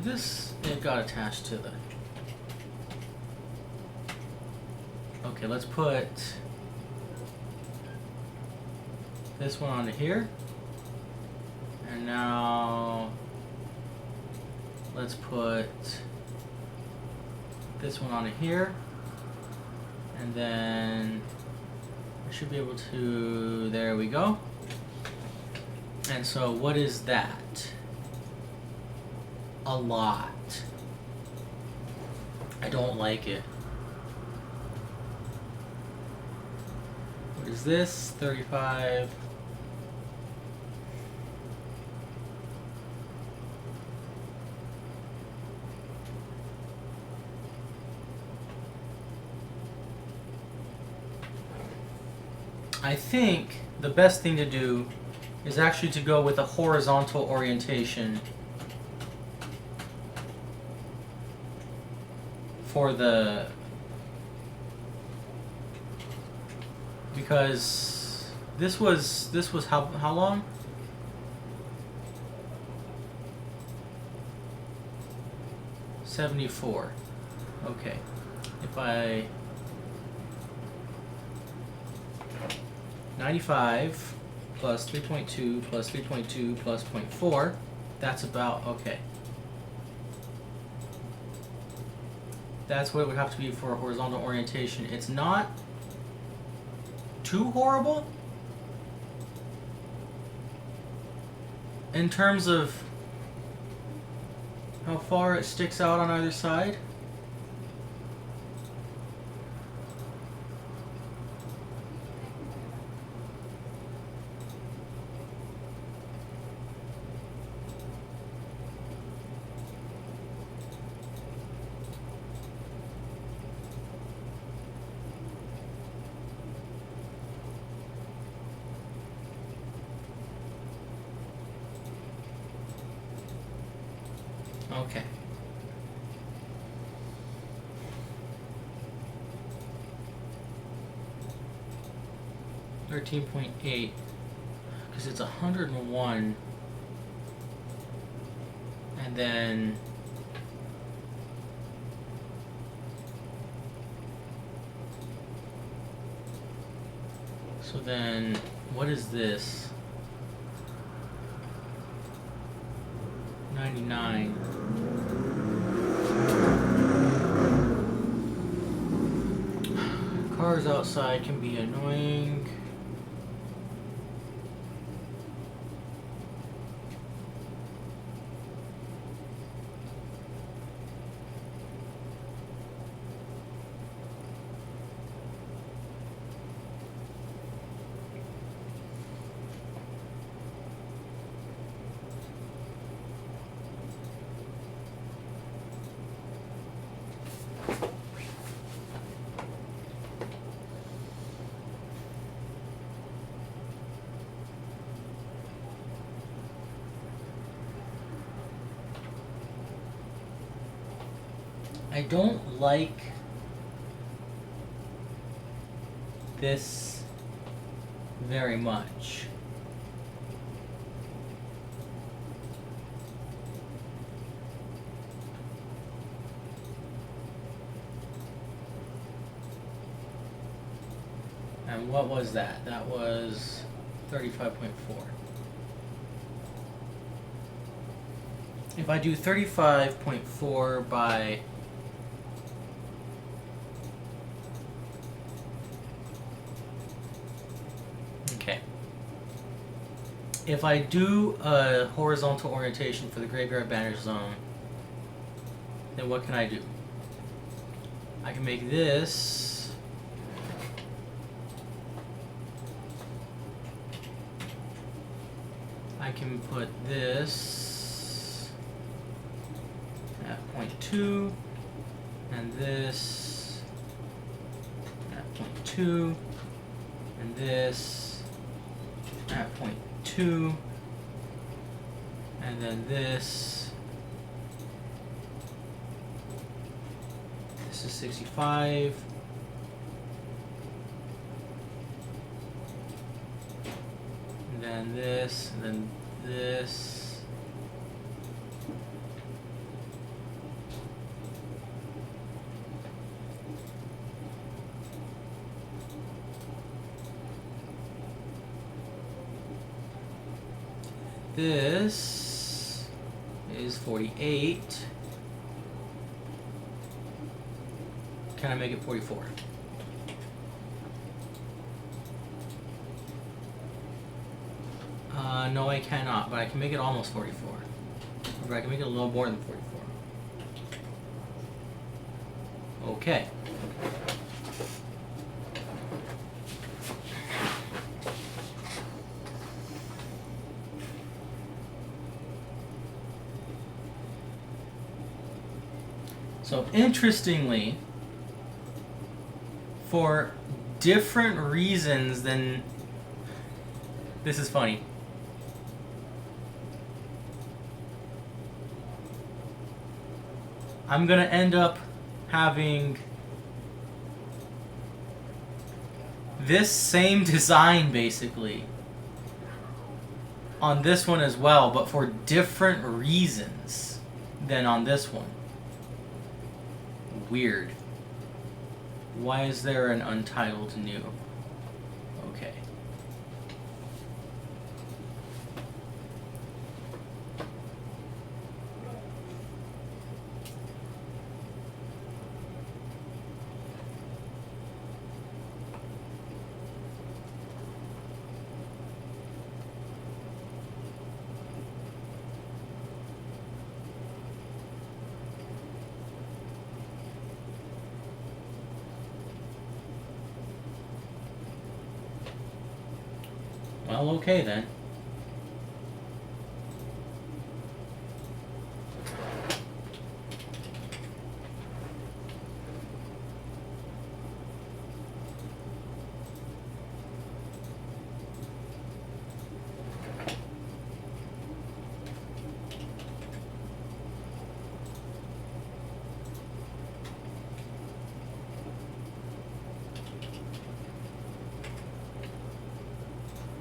this, it got attached to the... Okay, let's put this one onto here. And now let's put this one onto here. And then I should be able to... There we go. And so what is that? A lot. I don't like it. What is this? 35. I think the best thing to do is actually to go with a horizontal orientation for the, because this was how long? $74. Okay. If I 95 plus 3.2 plus 3.2 plus 0.4, that's about okay. That's what it would have to be for a horizontal orientation. It's not too horrible in terms of how far it sticks out on either side. Okay. $13.8, because it's 101, and then so then what is this? 99. Cars outside can be annoying. I don't like this very much. And what was that? That was 35.4. If I do 35.4 by if I do a horizontal orientation for the graveyard Banish Zone, then what can I do? I can make this I can put this at 0.2 and this at 0.2 and this at 0.2 and then this is 65 and then this and then this this is 48. Can I make it 44? No, I cannot, but I can make it almost 44. Or I can make it a little more than 44. Okay. So interestingly, for different reasons than, this is funny. I'm gonna end up having this same design basically on this one as well, but for different reasons than on this one. Weird. Why is there an untitled new? Okay. Well, okay then.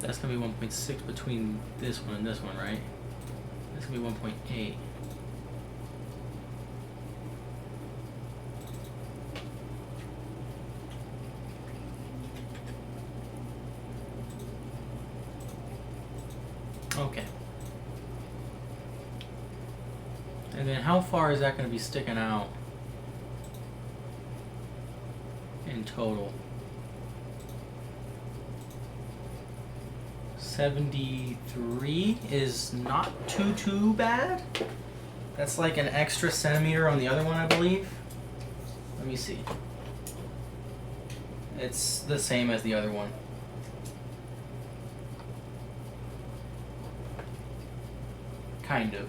That's gonna be 1.6 between this one and this one, right? That's gonna be 1.8. Okay. And then how far is that gonna be sticking out in total? 73 is not too bad. That's like an extra centimeter on the other one, I believe. Let me see. It's the same as the other one. Kind of.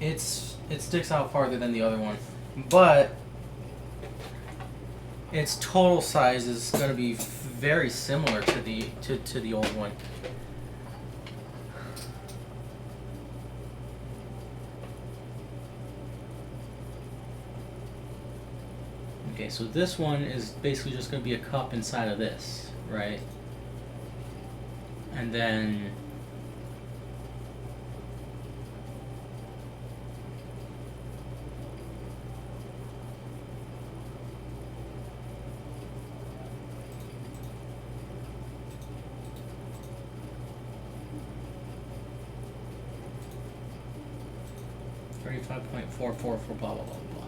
It sticks out farther than the other one, but its total size is going to be very similar to the old one. Okay, so this one is basically just going to be a cup inside of this, right? And then .44 for blah blah blah blah.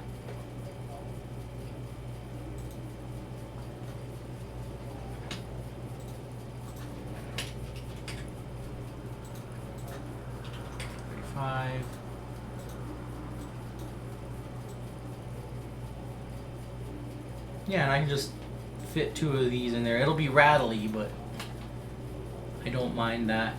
Yeah, and I can just fit 2 of these in there. It'll be rattly, but I don't mind that.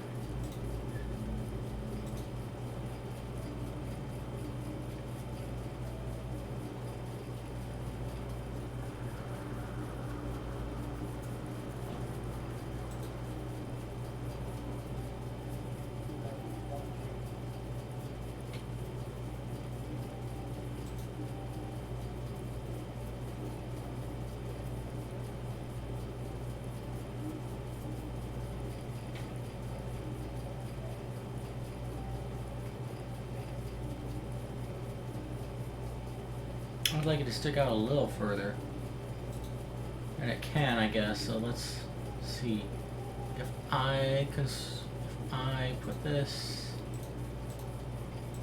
I'd like it to stick out a little further. And it can, I guess, so let's see. If I put this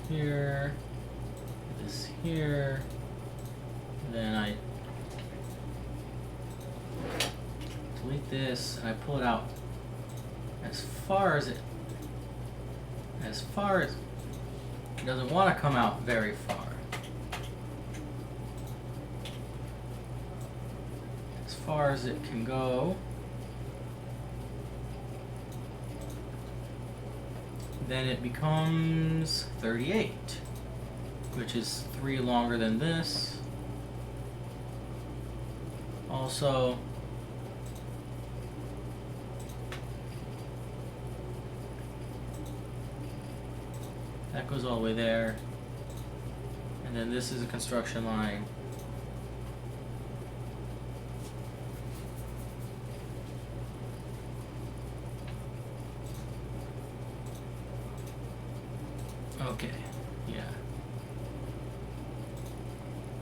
here, this here, then I delete this and I pull it out as far as it doesn't want to come out very far. As far as it can go. Then it becomes 38, which is 3 longer than this. Also, that goes all the way there. And then this is a construction line. Okay, yeah.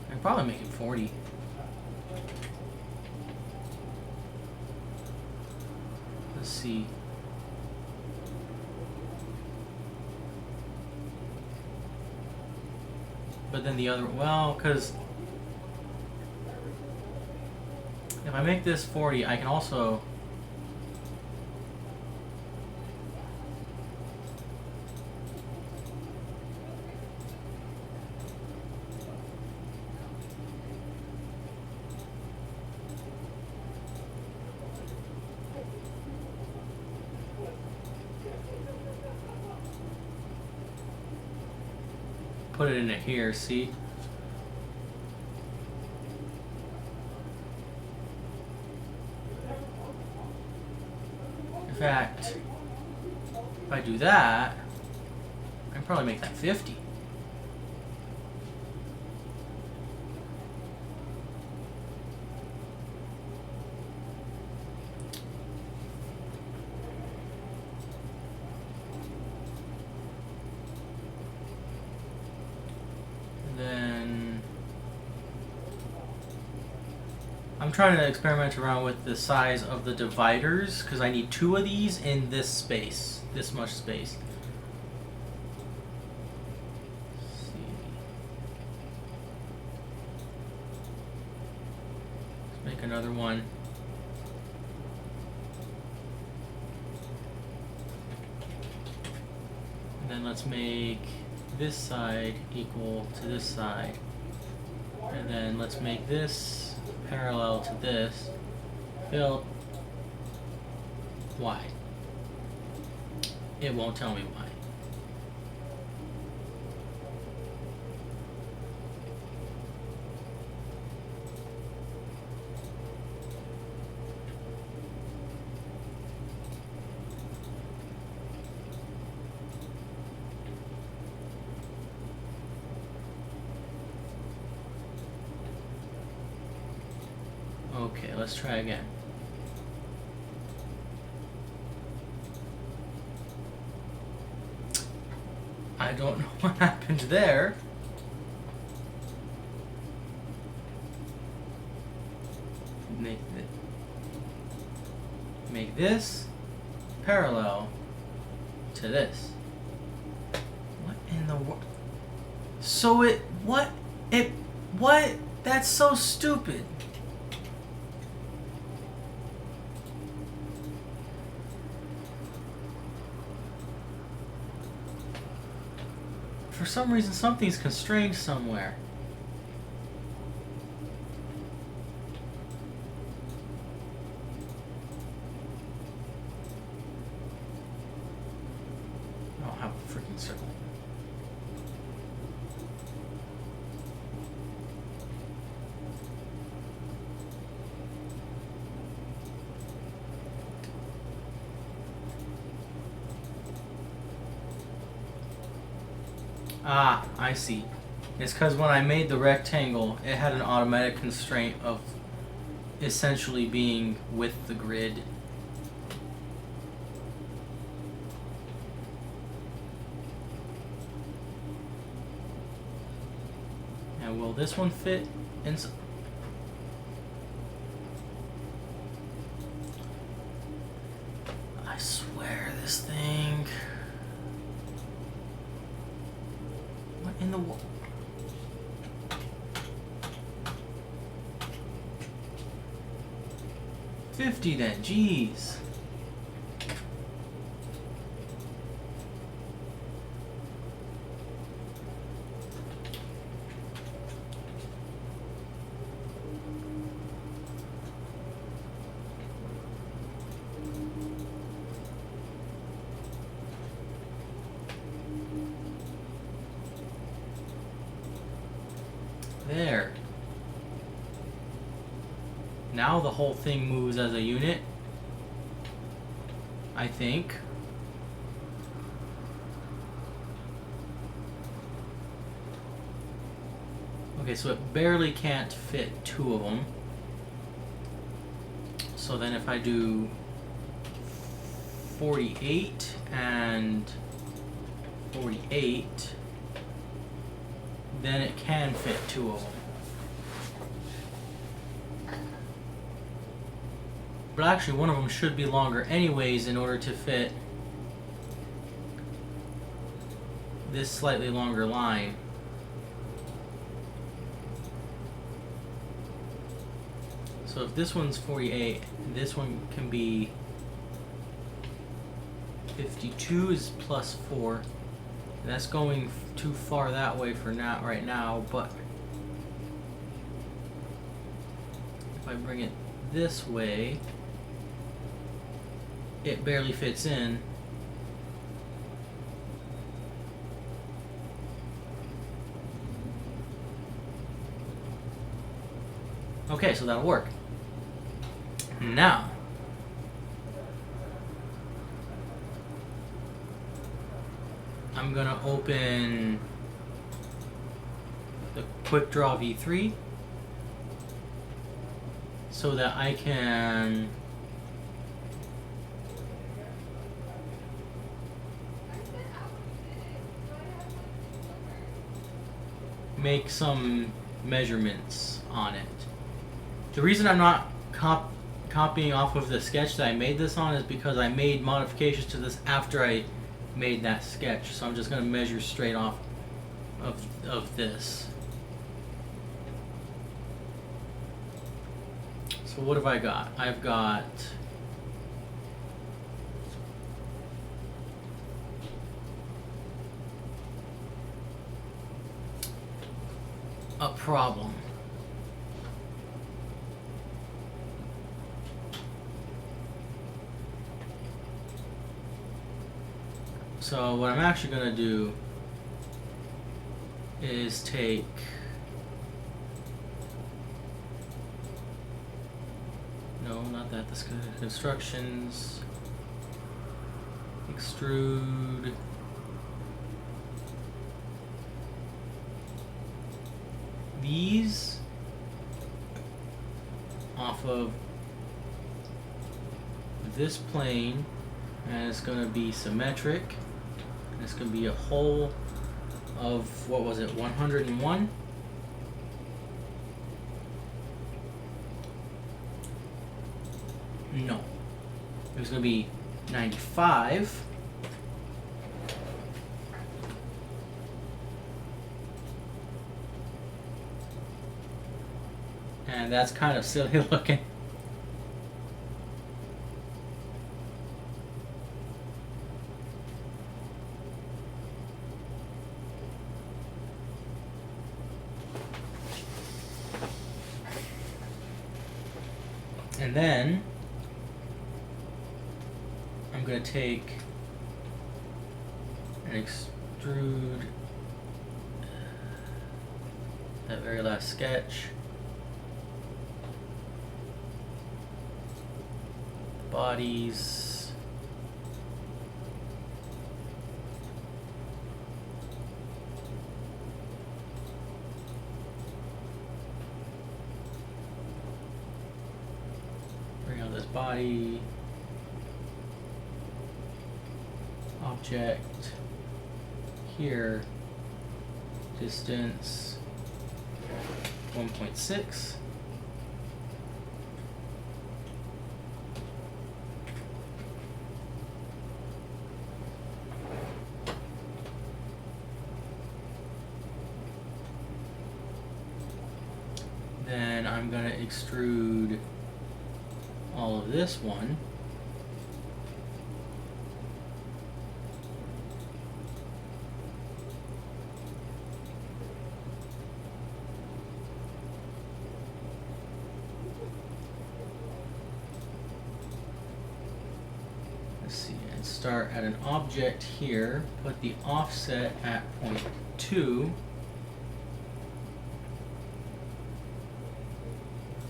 I can probably make it 40. Let's see. But then the other, well, because if I make this 40, I can also put it in it here, see? In fact, if I do that, I can probably make that 50. I'm trying to experiment around with the size of the dividers because I need 2 of these in this space, this much space. Let's see. Let's make another one. And then let's make this side equal to this side. And then let's make this parallel to this. Fill. Why? It won't tell me why. Okay, let's try again. I don't know what happened there. Make this parallel to this. What in the world? So it, what? It, what? That's so stupid. For some reason, something's constrained somewhere. I don't have a freaking circle. Ah, I see. It's because when I made the rectangle, it had an automatic constraint of essentially being with the grid. And will this one fit inside? I swear this thing. What in the world? $50 then, jeez. There. Now the whole thing moves as a unit, I think. Okay, so it barely can't fit two of them. So then if I do 48 and 48, then it can fit two of them. But actually one of them should be longer anyways in order to fit this slightly longer line. So if this one's 48, this one can be 52 is plus 4. That's going too far that way for now, right now, but if I bring it this way, it barely fits in. Okay, so that'll work. Now, I'm gonna open the Quick Draw V3 so that I can make some measurements on it. The reason I'm not copying off of the sketch that I made this on is because I made modifications to this after I made that sketch, so I'm just going to measure straight off of this. So what have I got? I've got a problem. So what I'm actually going to do is take no, not that, this constructions, extrude, these, off of this plane, and it's going to be symmetric. And it's going to be a hole of, what was it, 101? No. It was going to be 95. And that's kind of silly looking. And then I'm going to take and extrude that very last sketch. Bodies. Bring out this body. Object. Here. Distance 1.6. Then I'm going to extrude all of this one. Let's see, and start at an object here, put the offset at 0.2.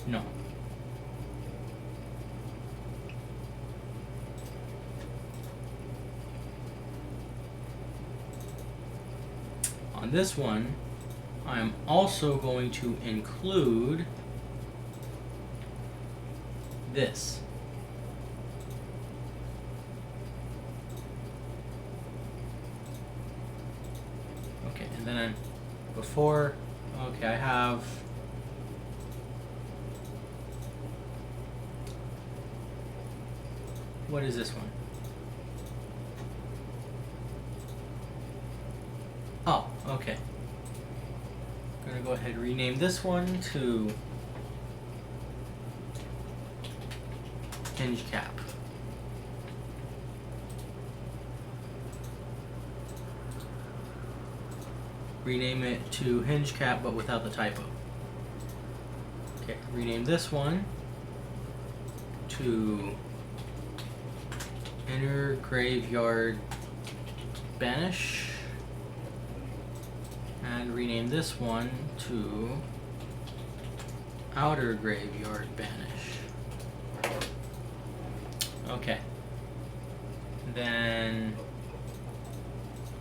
No. On this one, I am also going to include this. Okay, and then before, okay, I have what is this one? Oh, okay. I'm gonna go ahead and rename this one to hinge cap. Rename it to hinge cap, but without the typo. Okay, rename this one to inner graveyard banish, and rename this one to outer graveyard banish. Okay, then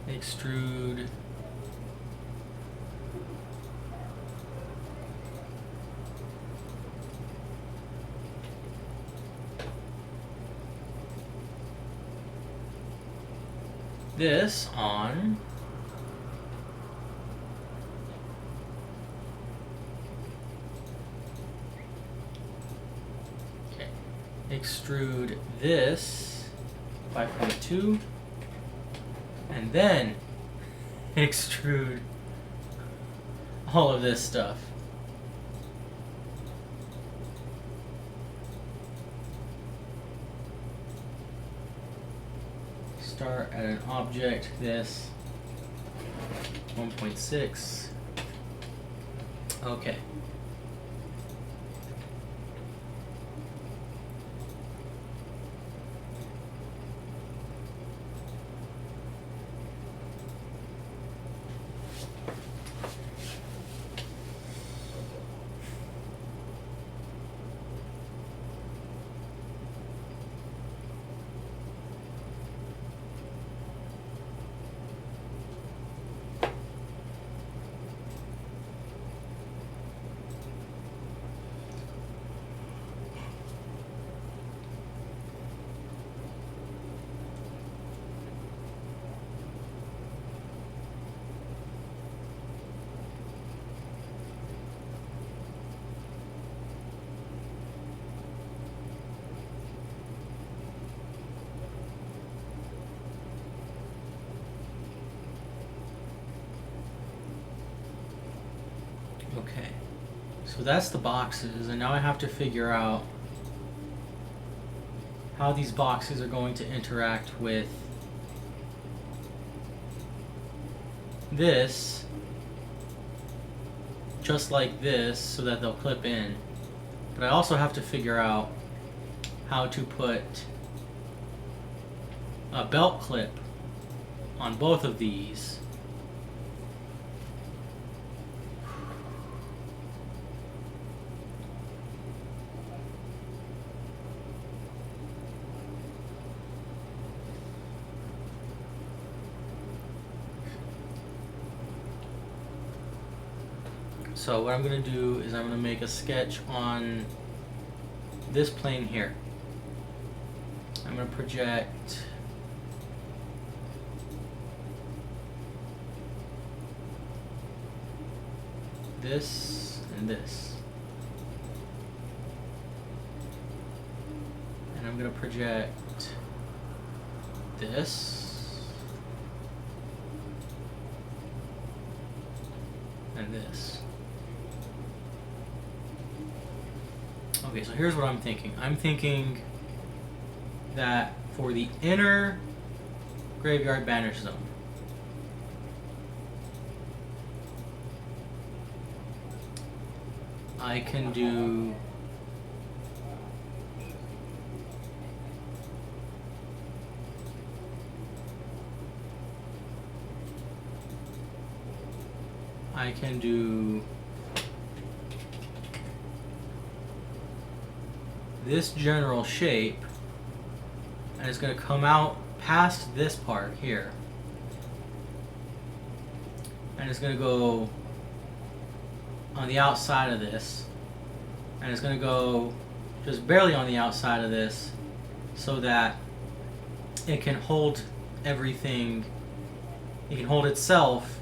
extrude this on extrude this 5.2 and then extrude all of this stuff. Start at an object, this 1.6. Okay. So that's the boxes, and now I have to figure out how these boxes are going to interact with this, just like this, so that they'll clip in. But I also have to figure out how to put a belt clip on both of these. So what I'm going to do is I'm going to make a sketch on this plane here. I'm going to project this and this. And I'm going to project this and this. Okay, so here's what I'm thinking. I'm thinking that for the inner graveyard banish zone, I can do this general shape, and it's going to come out past this part here, and it's going to go on the outside of this, and it's going to go just barely on the outside of this, so that it can hold everything, it can hold itself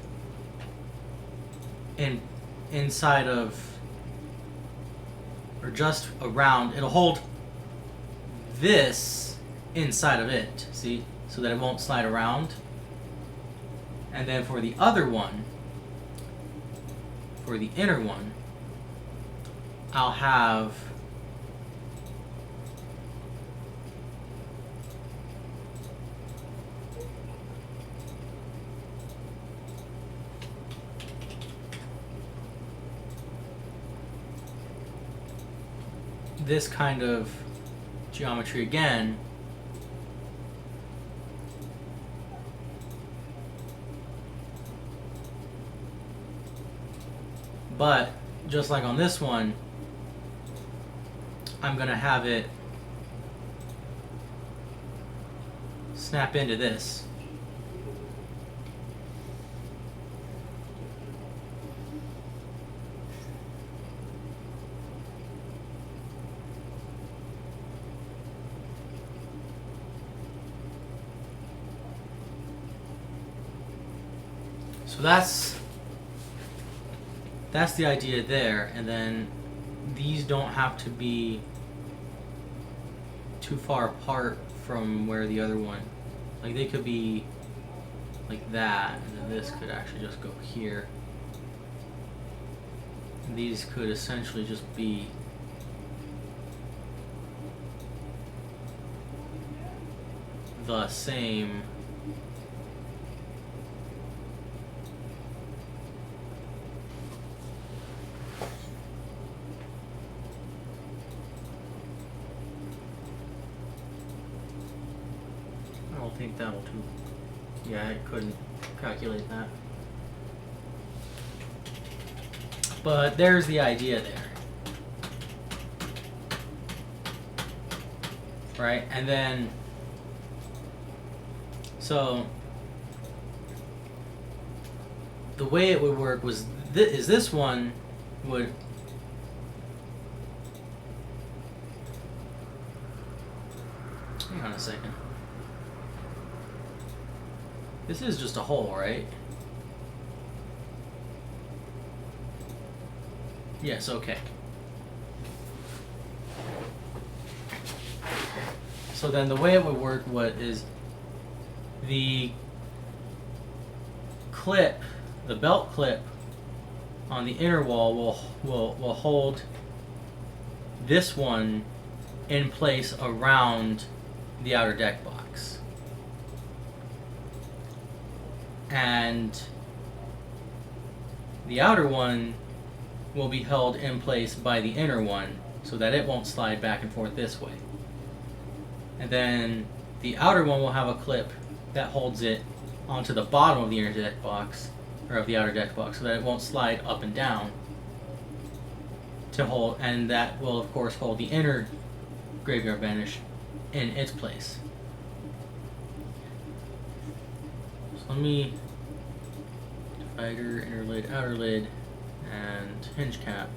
inside of, or just around. It'll hold this inside of it, see, so that it won't slide around. And then for the other one, for the inner one, I'll have this kind of geometry again, but just like on this one, I'm gonna have it snap into this. So that's the idea there, and then these don't have to be too far apart from where the other one, like they could be like that, and then this could actually just go here. And these could essentially just be the same. I think that'll do. Yeah, I couldn't calculate that. But there's the idea there. Right? And then, so the way it would work was this one would hang on a second. This is just a hole, right? Yes, okay. So then the way it would work is the clip, the belt clip on the inner wall will hold this one in place around the outer deck box. And the outer one will be held in place by the inner one so that it won't slide back and forth this way. And then the outer one will have a clip that holds it onto the bottom of the inner deck box, or of the outer deck box, so that it won't slide up and down to hold, and that will of course hold the inner graveyard banish in its place. So let me divider, inner lid, outer lid, and hinge cap,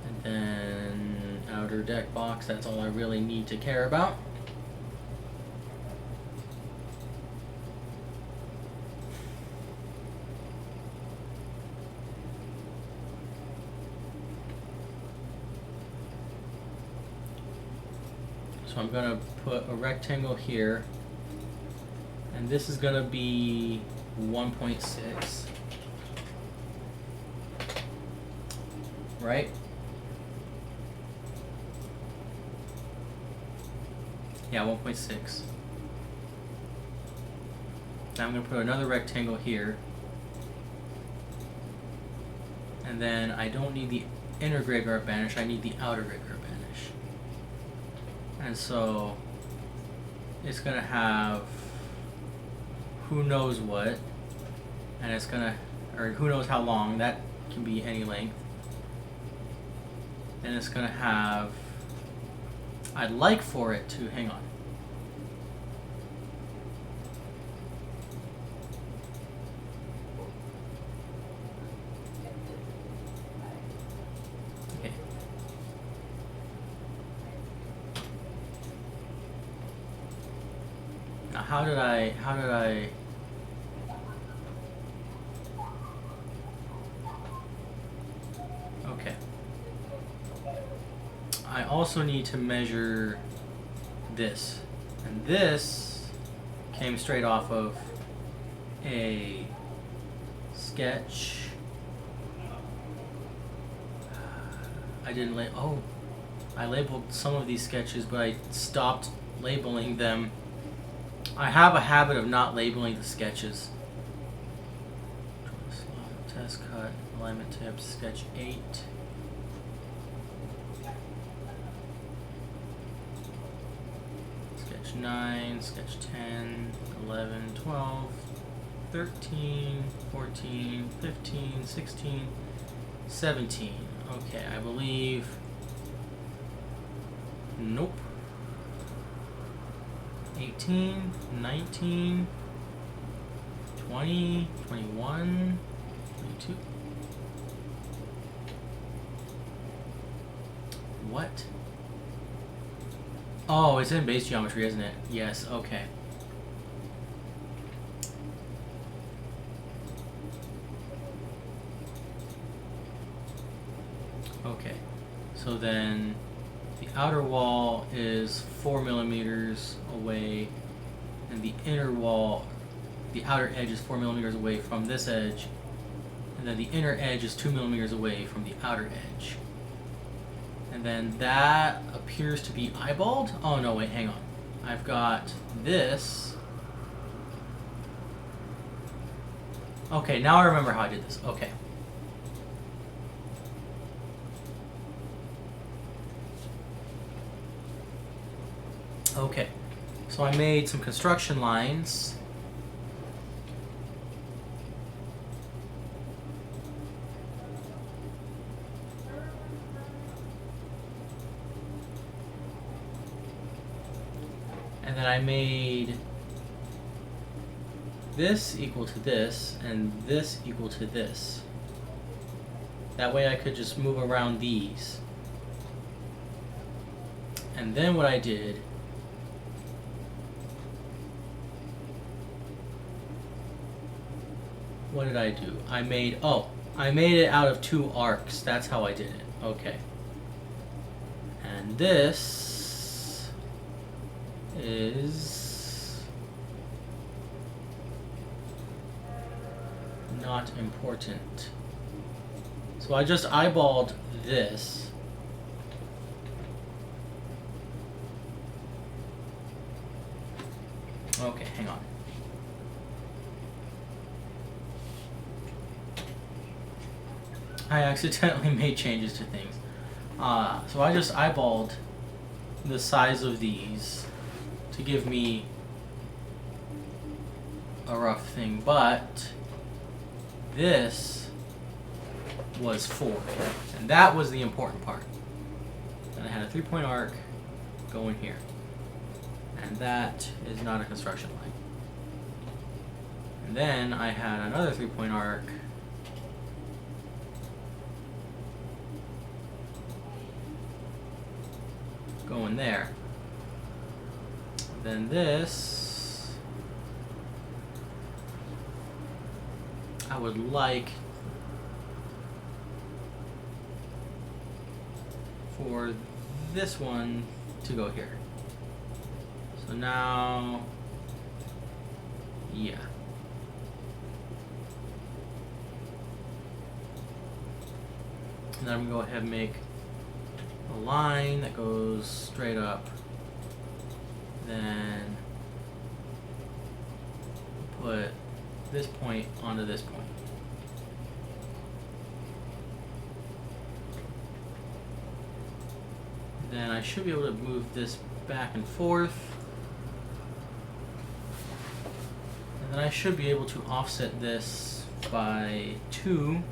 and then outer deck box. That's all I really need to care about. So I'm going to put a rectangle here, and this is going to be 1.6, right? Yeah, 1.6. Now I'm going to put another rectangle here, and then I don't need the inner graveyard banish, I need the outer graveyard banish. And so it's gonna have who knows what, and it's gonna, or who knows how long, that can be any length. And it's gonna have, I'd like for it to, hang on. How did I okay. I also need to measure this, and this came straight off of a sketch. I didn't I labeled some of these sketches, but I stopped labeling them. I have a habit of not labeling the sketches. Test cut, alignment tips, sketch 8. Sketch 9, sketch 10, 11, 12, 13, 14, 15, 16, 17. Okay, I believe. Nope. 18, 19, 20, 21, 22. What? Oh, it's in base geometry, isn't it? Yes, okay. Okay, so then the outer wall is 4 millimeters away, and the inner wall, the outer edge is 4 millimeters away from this edge, and then the inner edge is 2 millimeters away from the outer edge. And then that appears to be eyeballed. Oh no, wait, hang on. I've got this. Okay, now I remember how I did this. Okay. Okay, so I made some construction lines. And then I made this equal to this, and this equal to this. That way I could just move around these. And then what I did, what did I do? I made it out of 2 arcs. That's how I did it. Okay. And this is not important. So I just eyeballed this. Okay, hang on. I accidentally made changes to things. So I just eyeballed the size of these to give me a rough thing, but this was 4, and that was the important part. And I had a 3-point arc going here, and that is not a construction line. And then I had another 3-point arc going there. Then this, I would like for this one to go here. So now, yeah. And then I'm going to go ahead and make a line that goes straight up. Then put this point onto this point. Then I should be able to move this back and forth. And then I should be able to offset this by 2.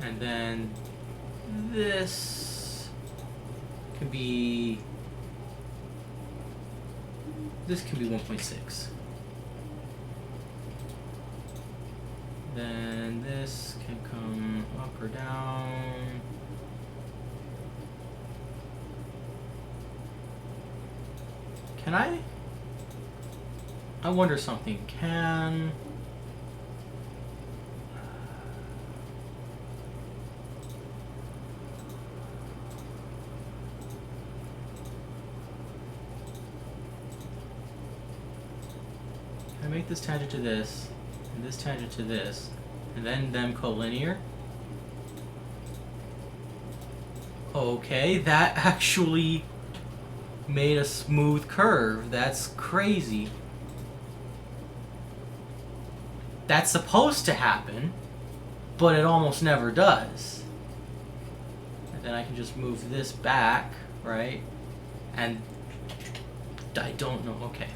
And then this can be 1.6. Then this can come up or down. Can I wonder something. Can I make this tangent to this, and this tangent to this, and then them collinear? Okay, that actually made a smooth curve. That's crazy. That's supposed to happen, but it almost never does. And then I can just move this back, right? And I don't know. Okay.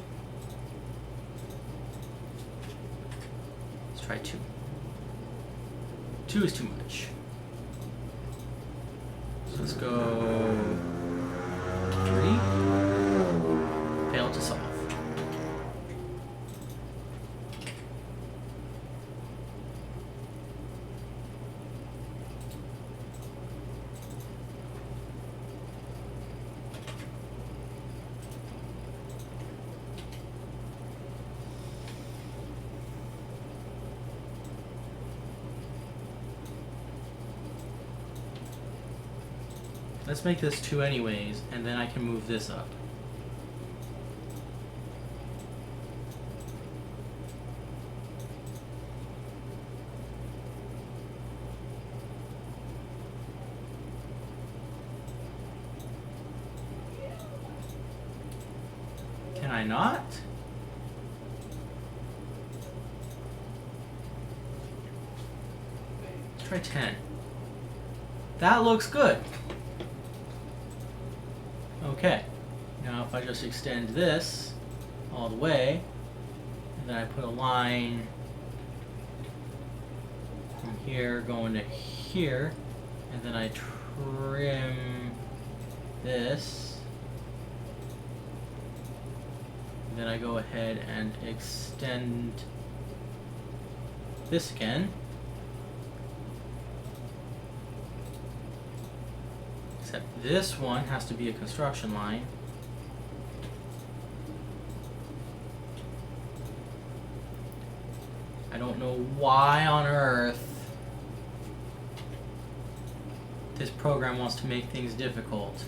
Let's try 2. 2 is too much. So let's go 3. Failed to solve. Let's make this 2 anyways, and then I can move this up. Can I not? Let's try 10. That looks good. Okay, now if I just extend this all the way, and then I put a line from here going to here, and then I trim this, and then I go ahead and extend this again. Except this one has to be a construction line. I don't know why on earth this program wants to make things difficult.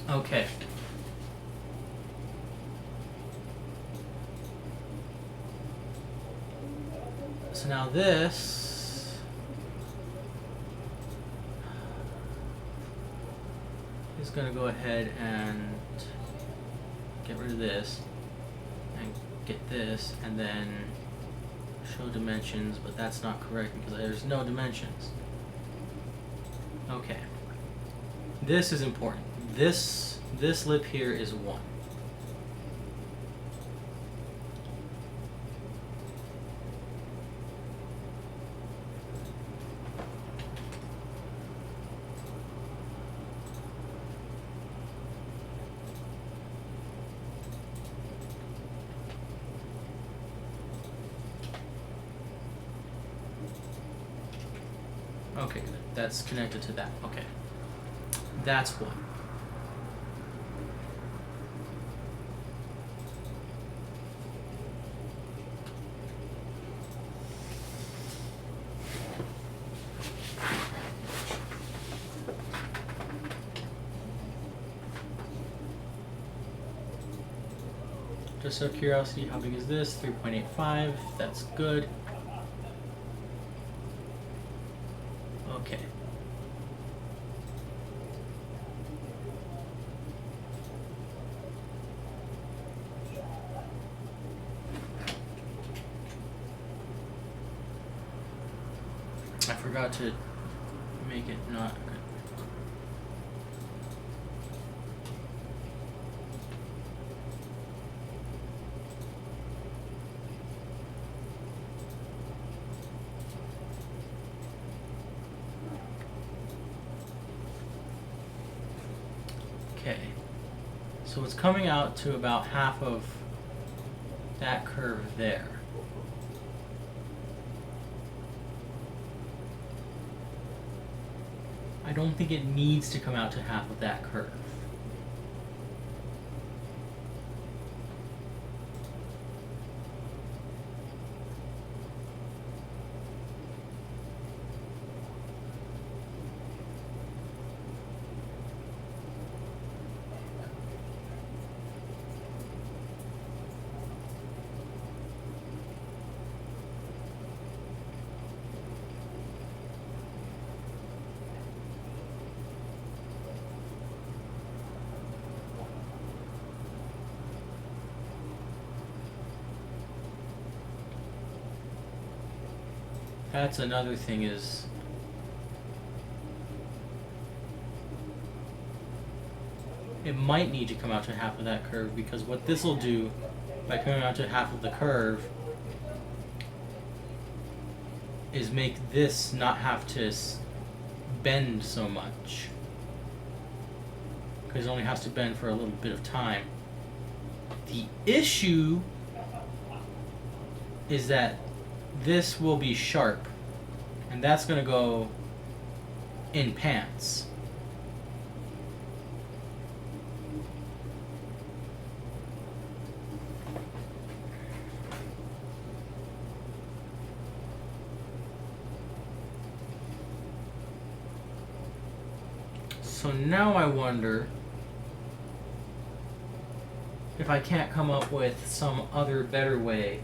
Okay. So now this is going to go ahead and get rid of this and get this and then show dimensions, but that's not correct because there's no dimensions. Okay. This is important. This lip here is 1. Okay, good. That's connected to that. Okay. That's 1. Just out of curiosity, how big is this? 3.85. That's good. Okay. I forgot to make it not good. Okay, so it's coming out to about half of that curve there. I don't think it needs to come out to half of that curve. That's another thing is it might need to come out to half of that curve because what this will do by coming out to half of the curve is make this not have to bend so much because it only has to bend for a little bit of time. The issue is that this will be sharp, and that's going to go in pants. So now I wonder if I can't come up with some other better way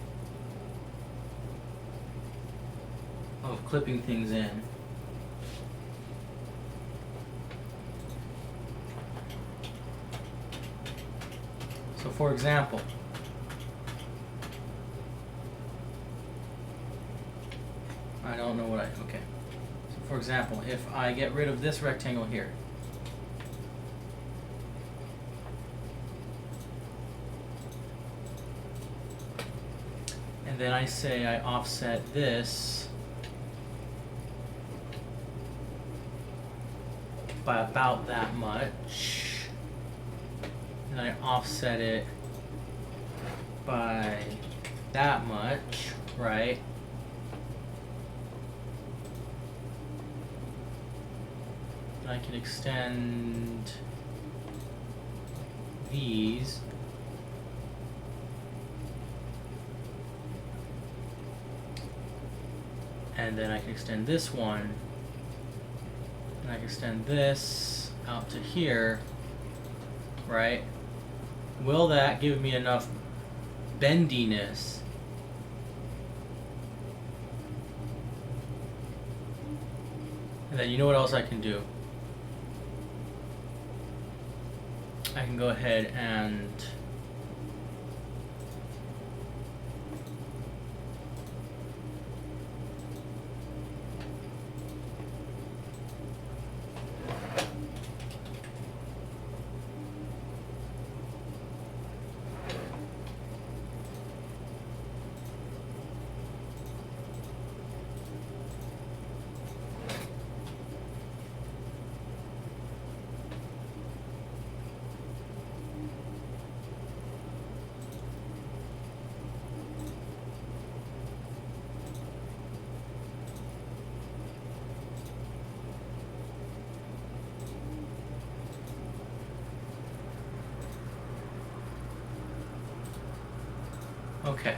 of clipping things in. So for example, I don't know what okay. So for example, if I get rid of this rectangle here, and then I say I offset this by about that much, and I offset it by that much, right? And I can extend these and then I can extend this one, and I can extend this out to here, right? Will that give me enough bendiness? And then you know what else I can do? I can go ahead and okay.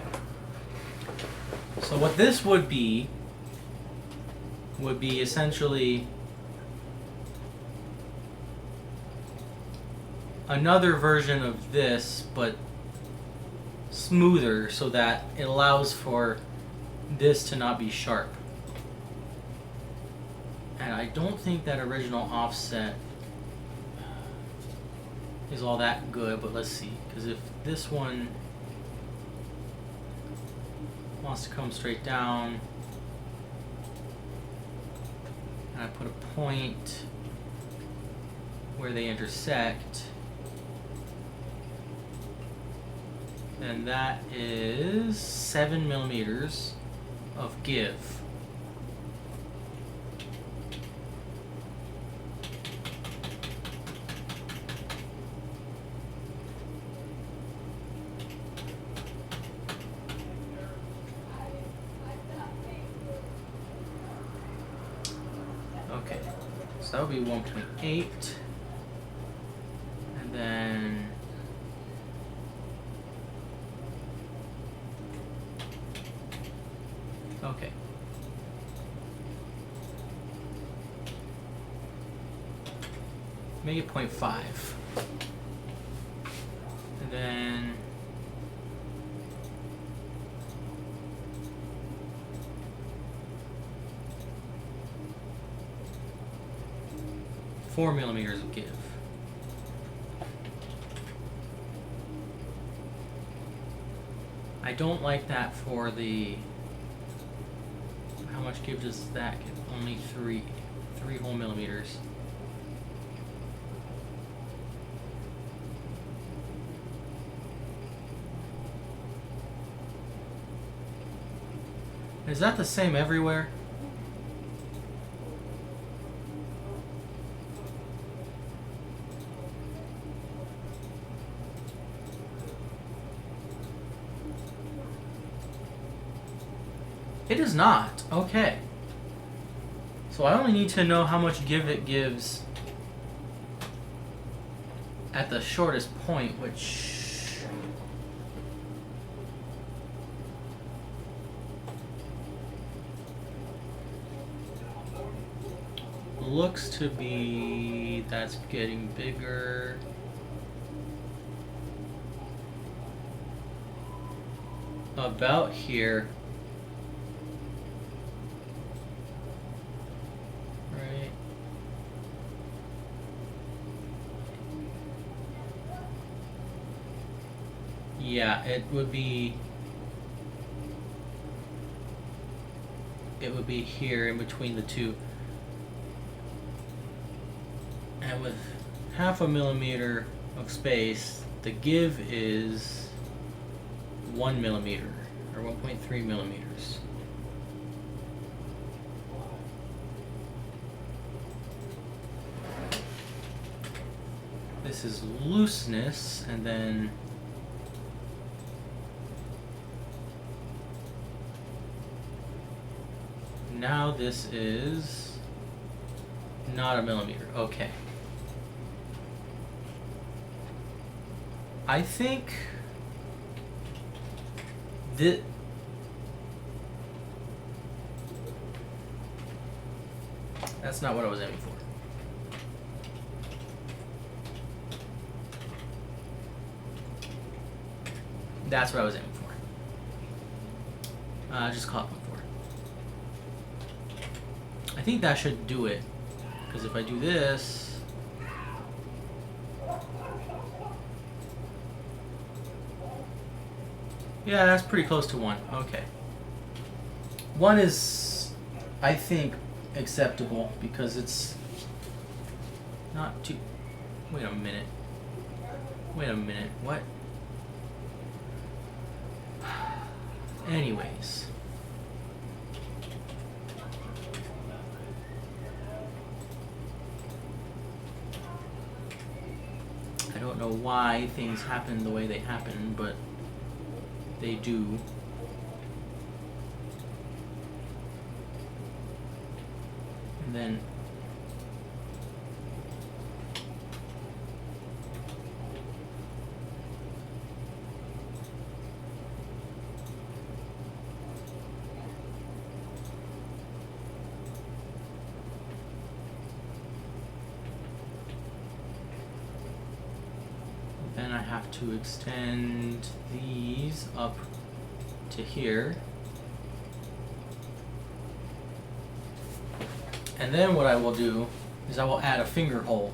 So what this would be essentially another version of this, but smoother, so that it allows for this to not be sharp. And I don't think that original offset is all that good, but let's see. Because if this one wants to come straight down, and I put a point where they intersect, then that is 7 millimeters of give. Okay, so that would be 1.8, and then okay. Make it 0.5. And then four millimeters of give. I don't like that for the. How much give does that give? Only three whole millimeters. Is that the same everywhere? It is not. Okay. So I only need to know how much give it gives at the shortest point, which looks to be, that's getting bigger. About here. Right. Yeah, it would be here in between the two. And with 0.5 millimeter of space, the give is 1 millimeter or 1.3 millimeters. This is looseness, and then now this is not a millimeter. Okay. I think that That's not what I was aiming for. That's what I was aiming for. Just caught them for. I think that should do it. Because if I do this... Yeah, that's pretty close to 1. Okay. 1 is, I think, acceptable because it's not too... Wait a minute. Wait a minute. What? Anyways. I don't know why things happen the way they happen, but they do. And then I have to extend these up to here. And then what I will do is I will add a finger hole.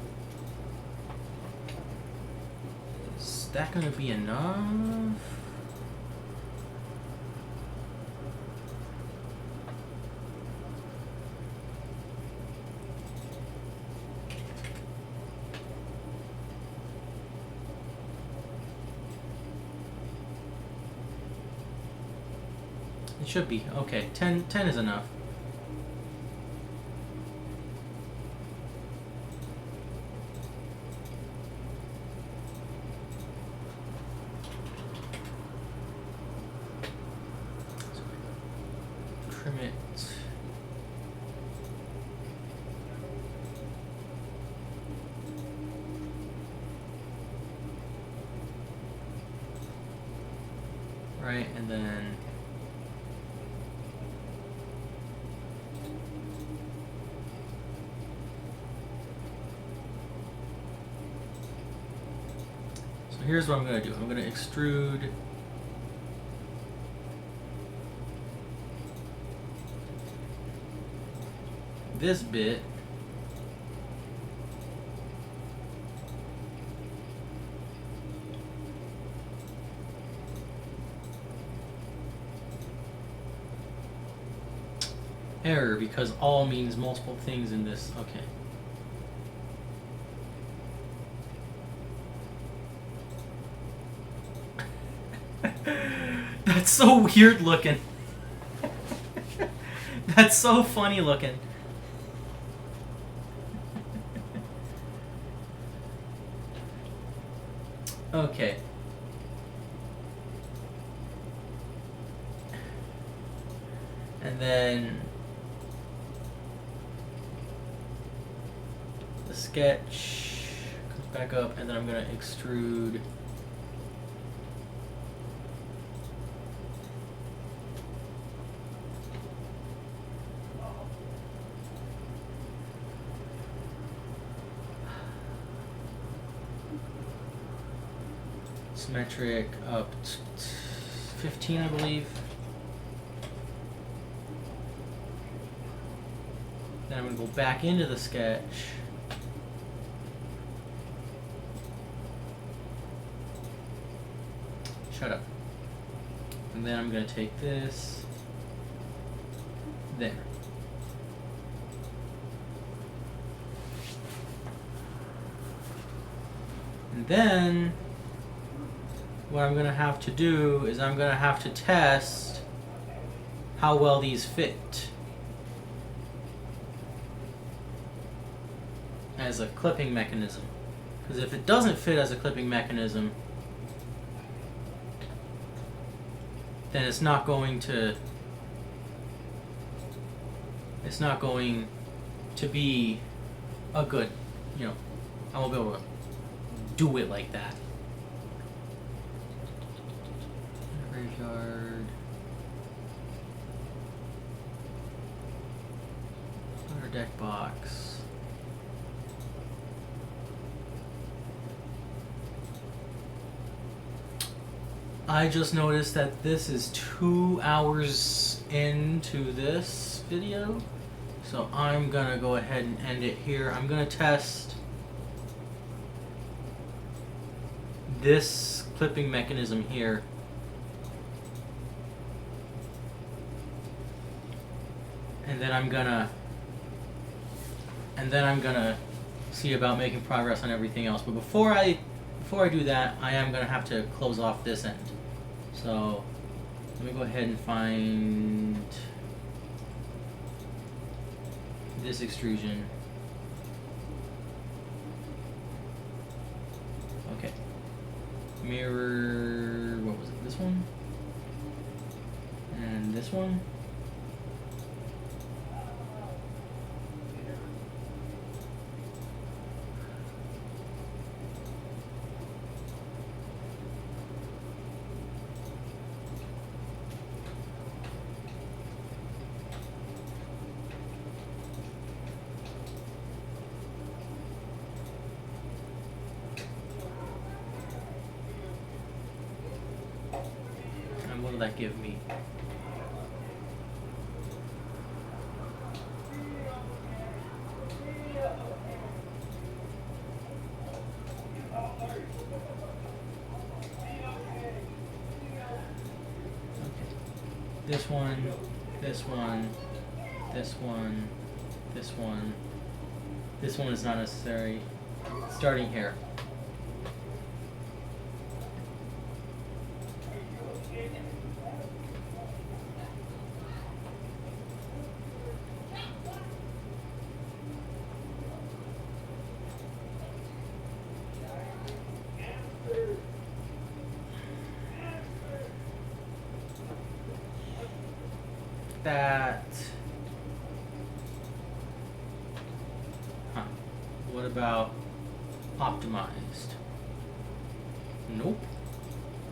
Is that going to be enough? It should be. Okay, 10 is enough. Trim it. Right, and then here's what I'm going to do. I'm going to extrude this bit error because all means multiple things in this. Okay. That's so weird looking. That's so funny looking. Okay. And then the sketch comes back up, and then I'm going to extrude symmetric up to 15, I believe. Then I'm going to go back into the sketch. Shut up. And then I'm going to take this there. And then what I'm going to have to do is I'm going to have to test how well these fit as a clipping mechanism. Because if it doesn't fit as a clipping mechanism, then it's not going to be a good, I won't be able to do it like that. Graveyard. Put her deck box. I just noticed that this is 2 hours into this video, so I'm gonna go ahead and end it here. I'm gonna test this clipping mechanism here. And then I'm gonna see about making progress on everything else. But before I do that, I am gonna have to close off this end. So let me go ahead and find this extrusion. Okay. Mirror, what was it? This one? And this one? What will that give me? Okay. This one, this one, this one, this one. This one is not necessary. Starting here. That. Huh. What about optimized? Nope.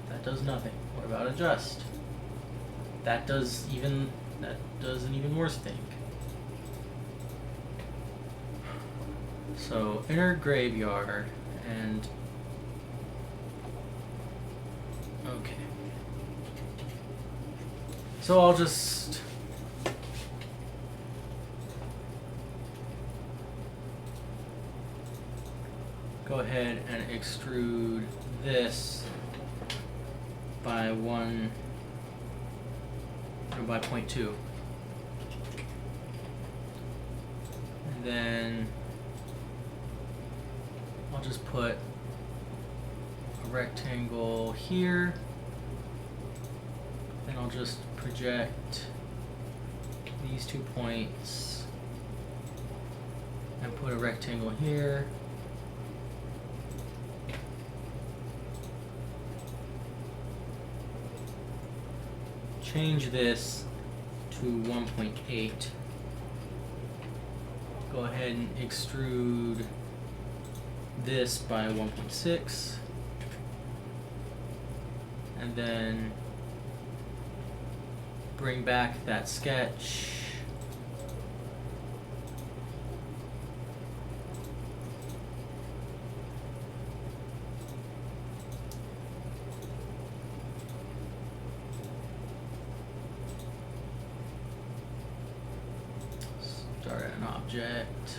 That does nothing. What about adjust? That does an even worse thing. So inner graveyard and okay. So I'll just go ahead and extrude this by 1 or by 0.2. And then I'll just put a rectangle here. Then I'll just project these 2 points and put a rectangle here. Change this to 1.8. Go ahead and extrude this by 1.6. And then bring back that sketch. Start an object.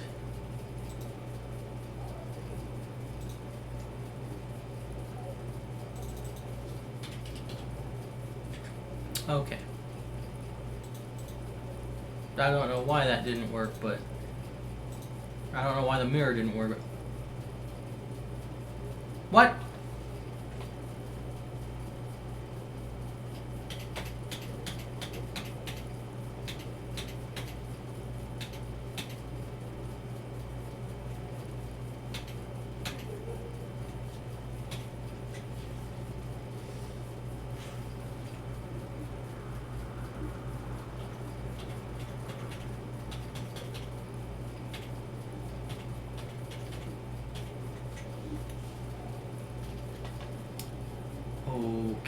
Okay. I don't know why that didn't work, but I don't know why the mirror didn't work. What?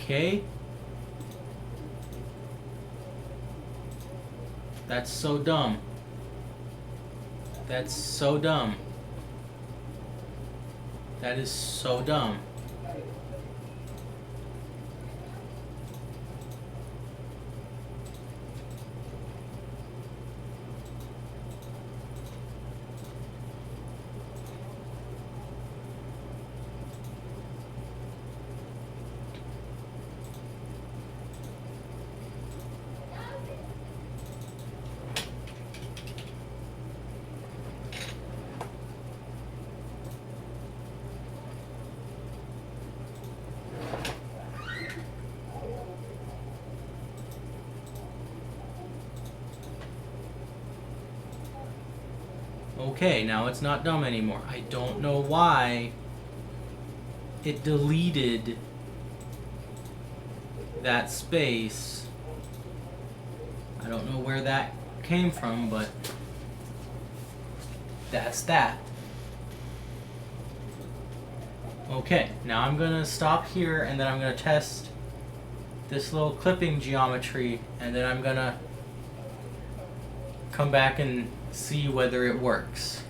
Okay. That's so dumb. That's so dumb. That is so dumb. Okay, now it's not dumb anymore. I don't know why it deleted that space. I don't know where that came from, but that's that. Okay, now I'm gonna stop here and then I'm gonna test this little clipping geometry and then I'm gonna come back and see whether it works.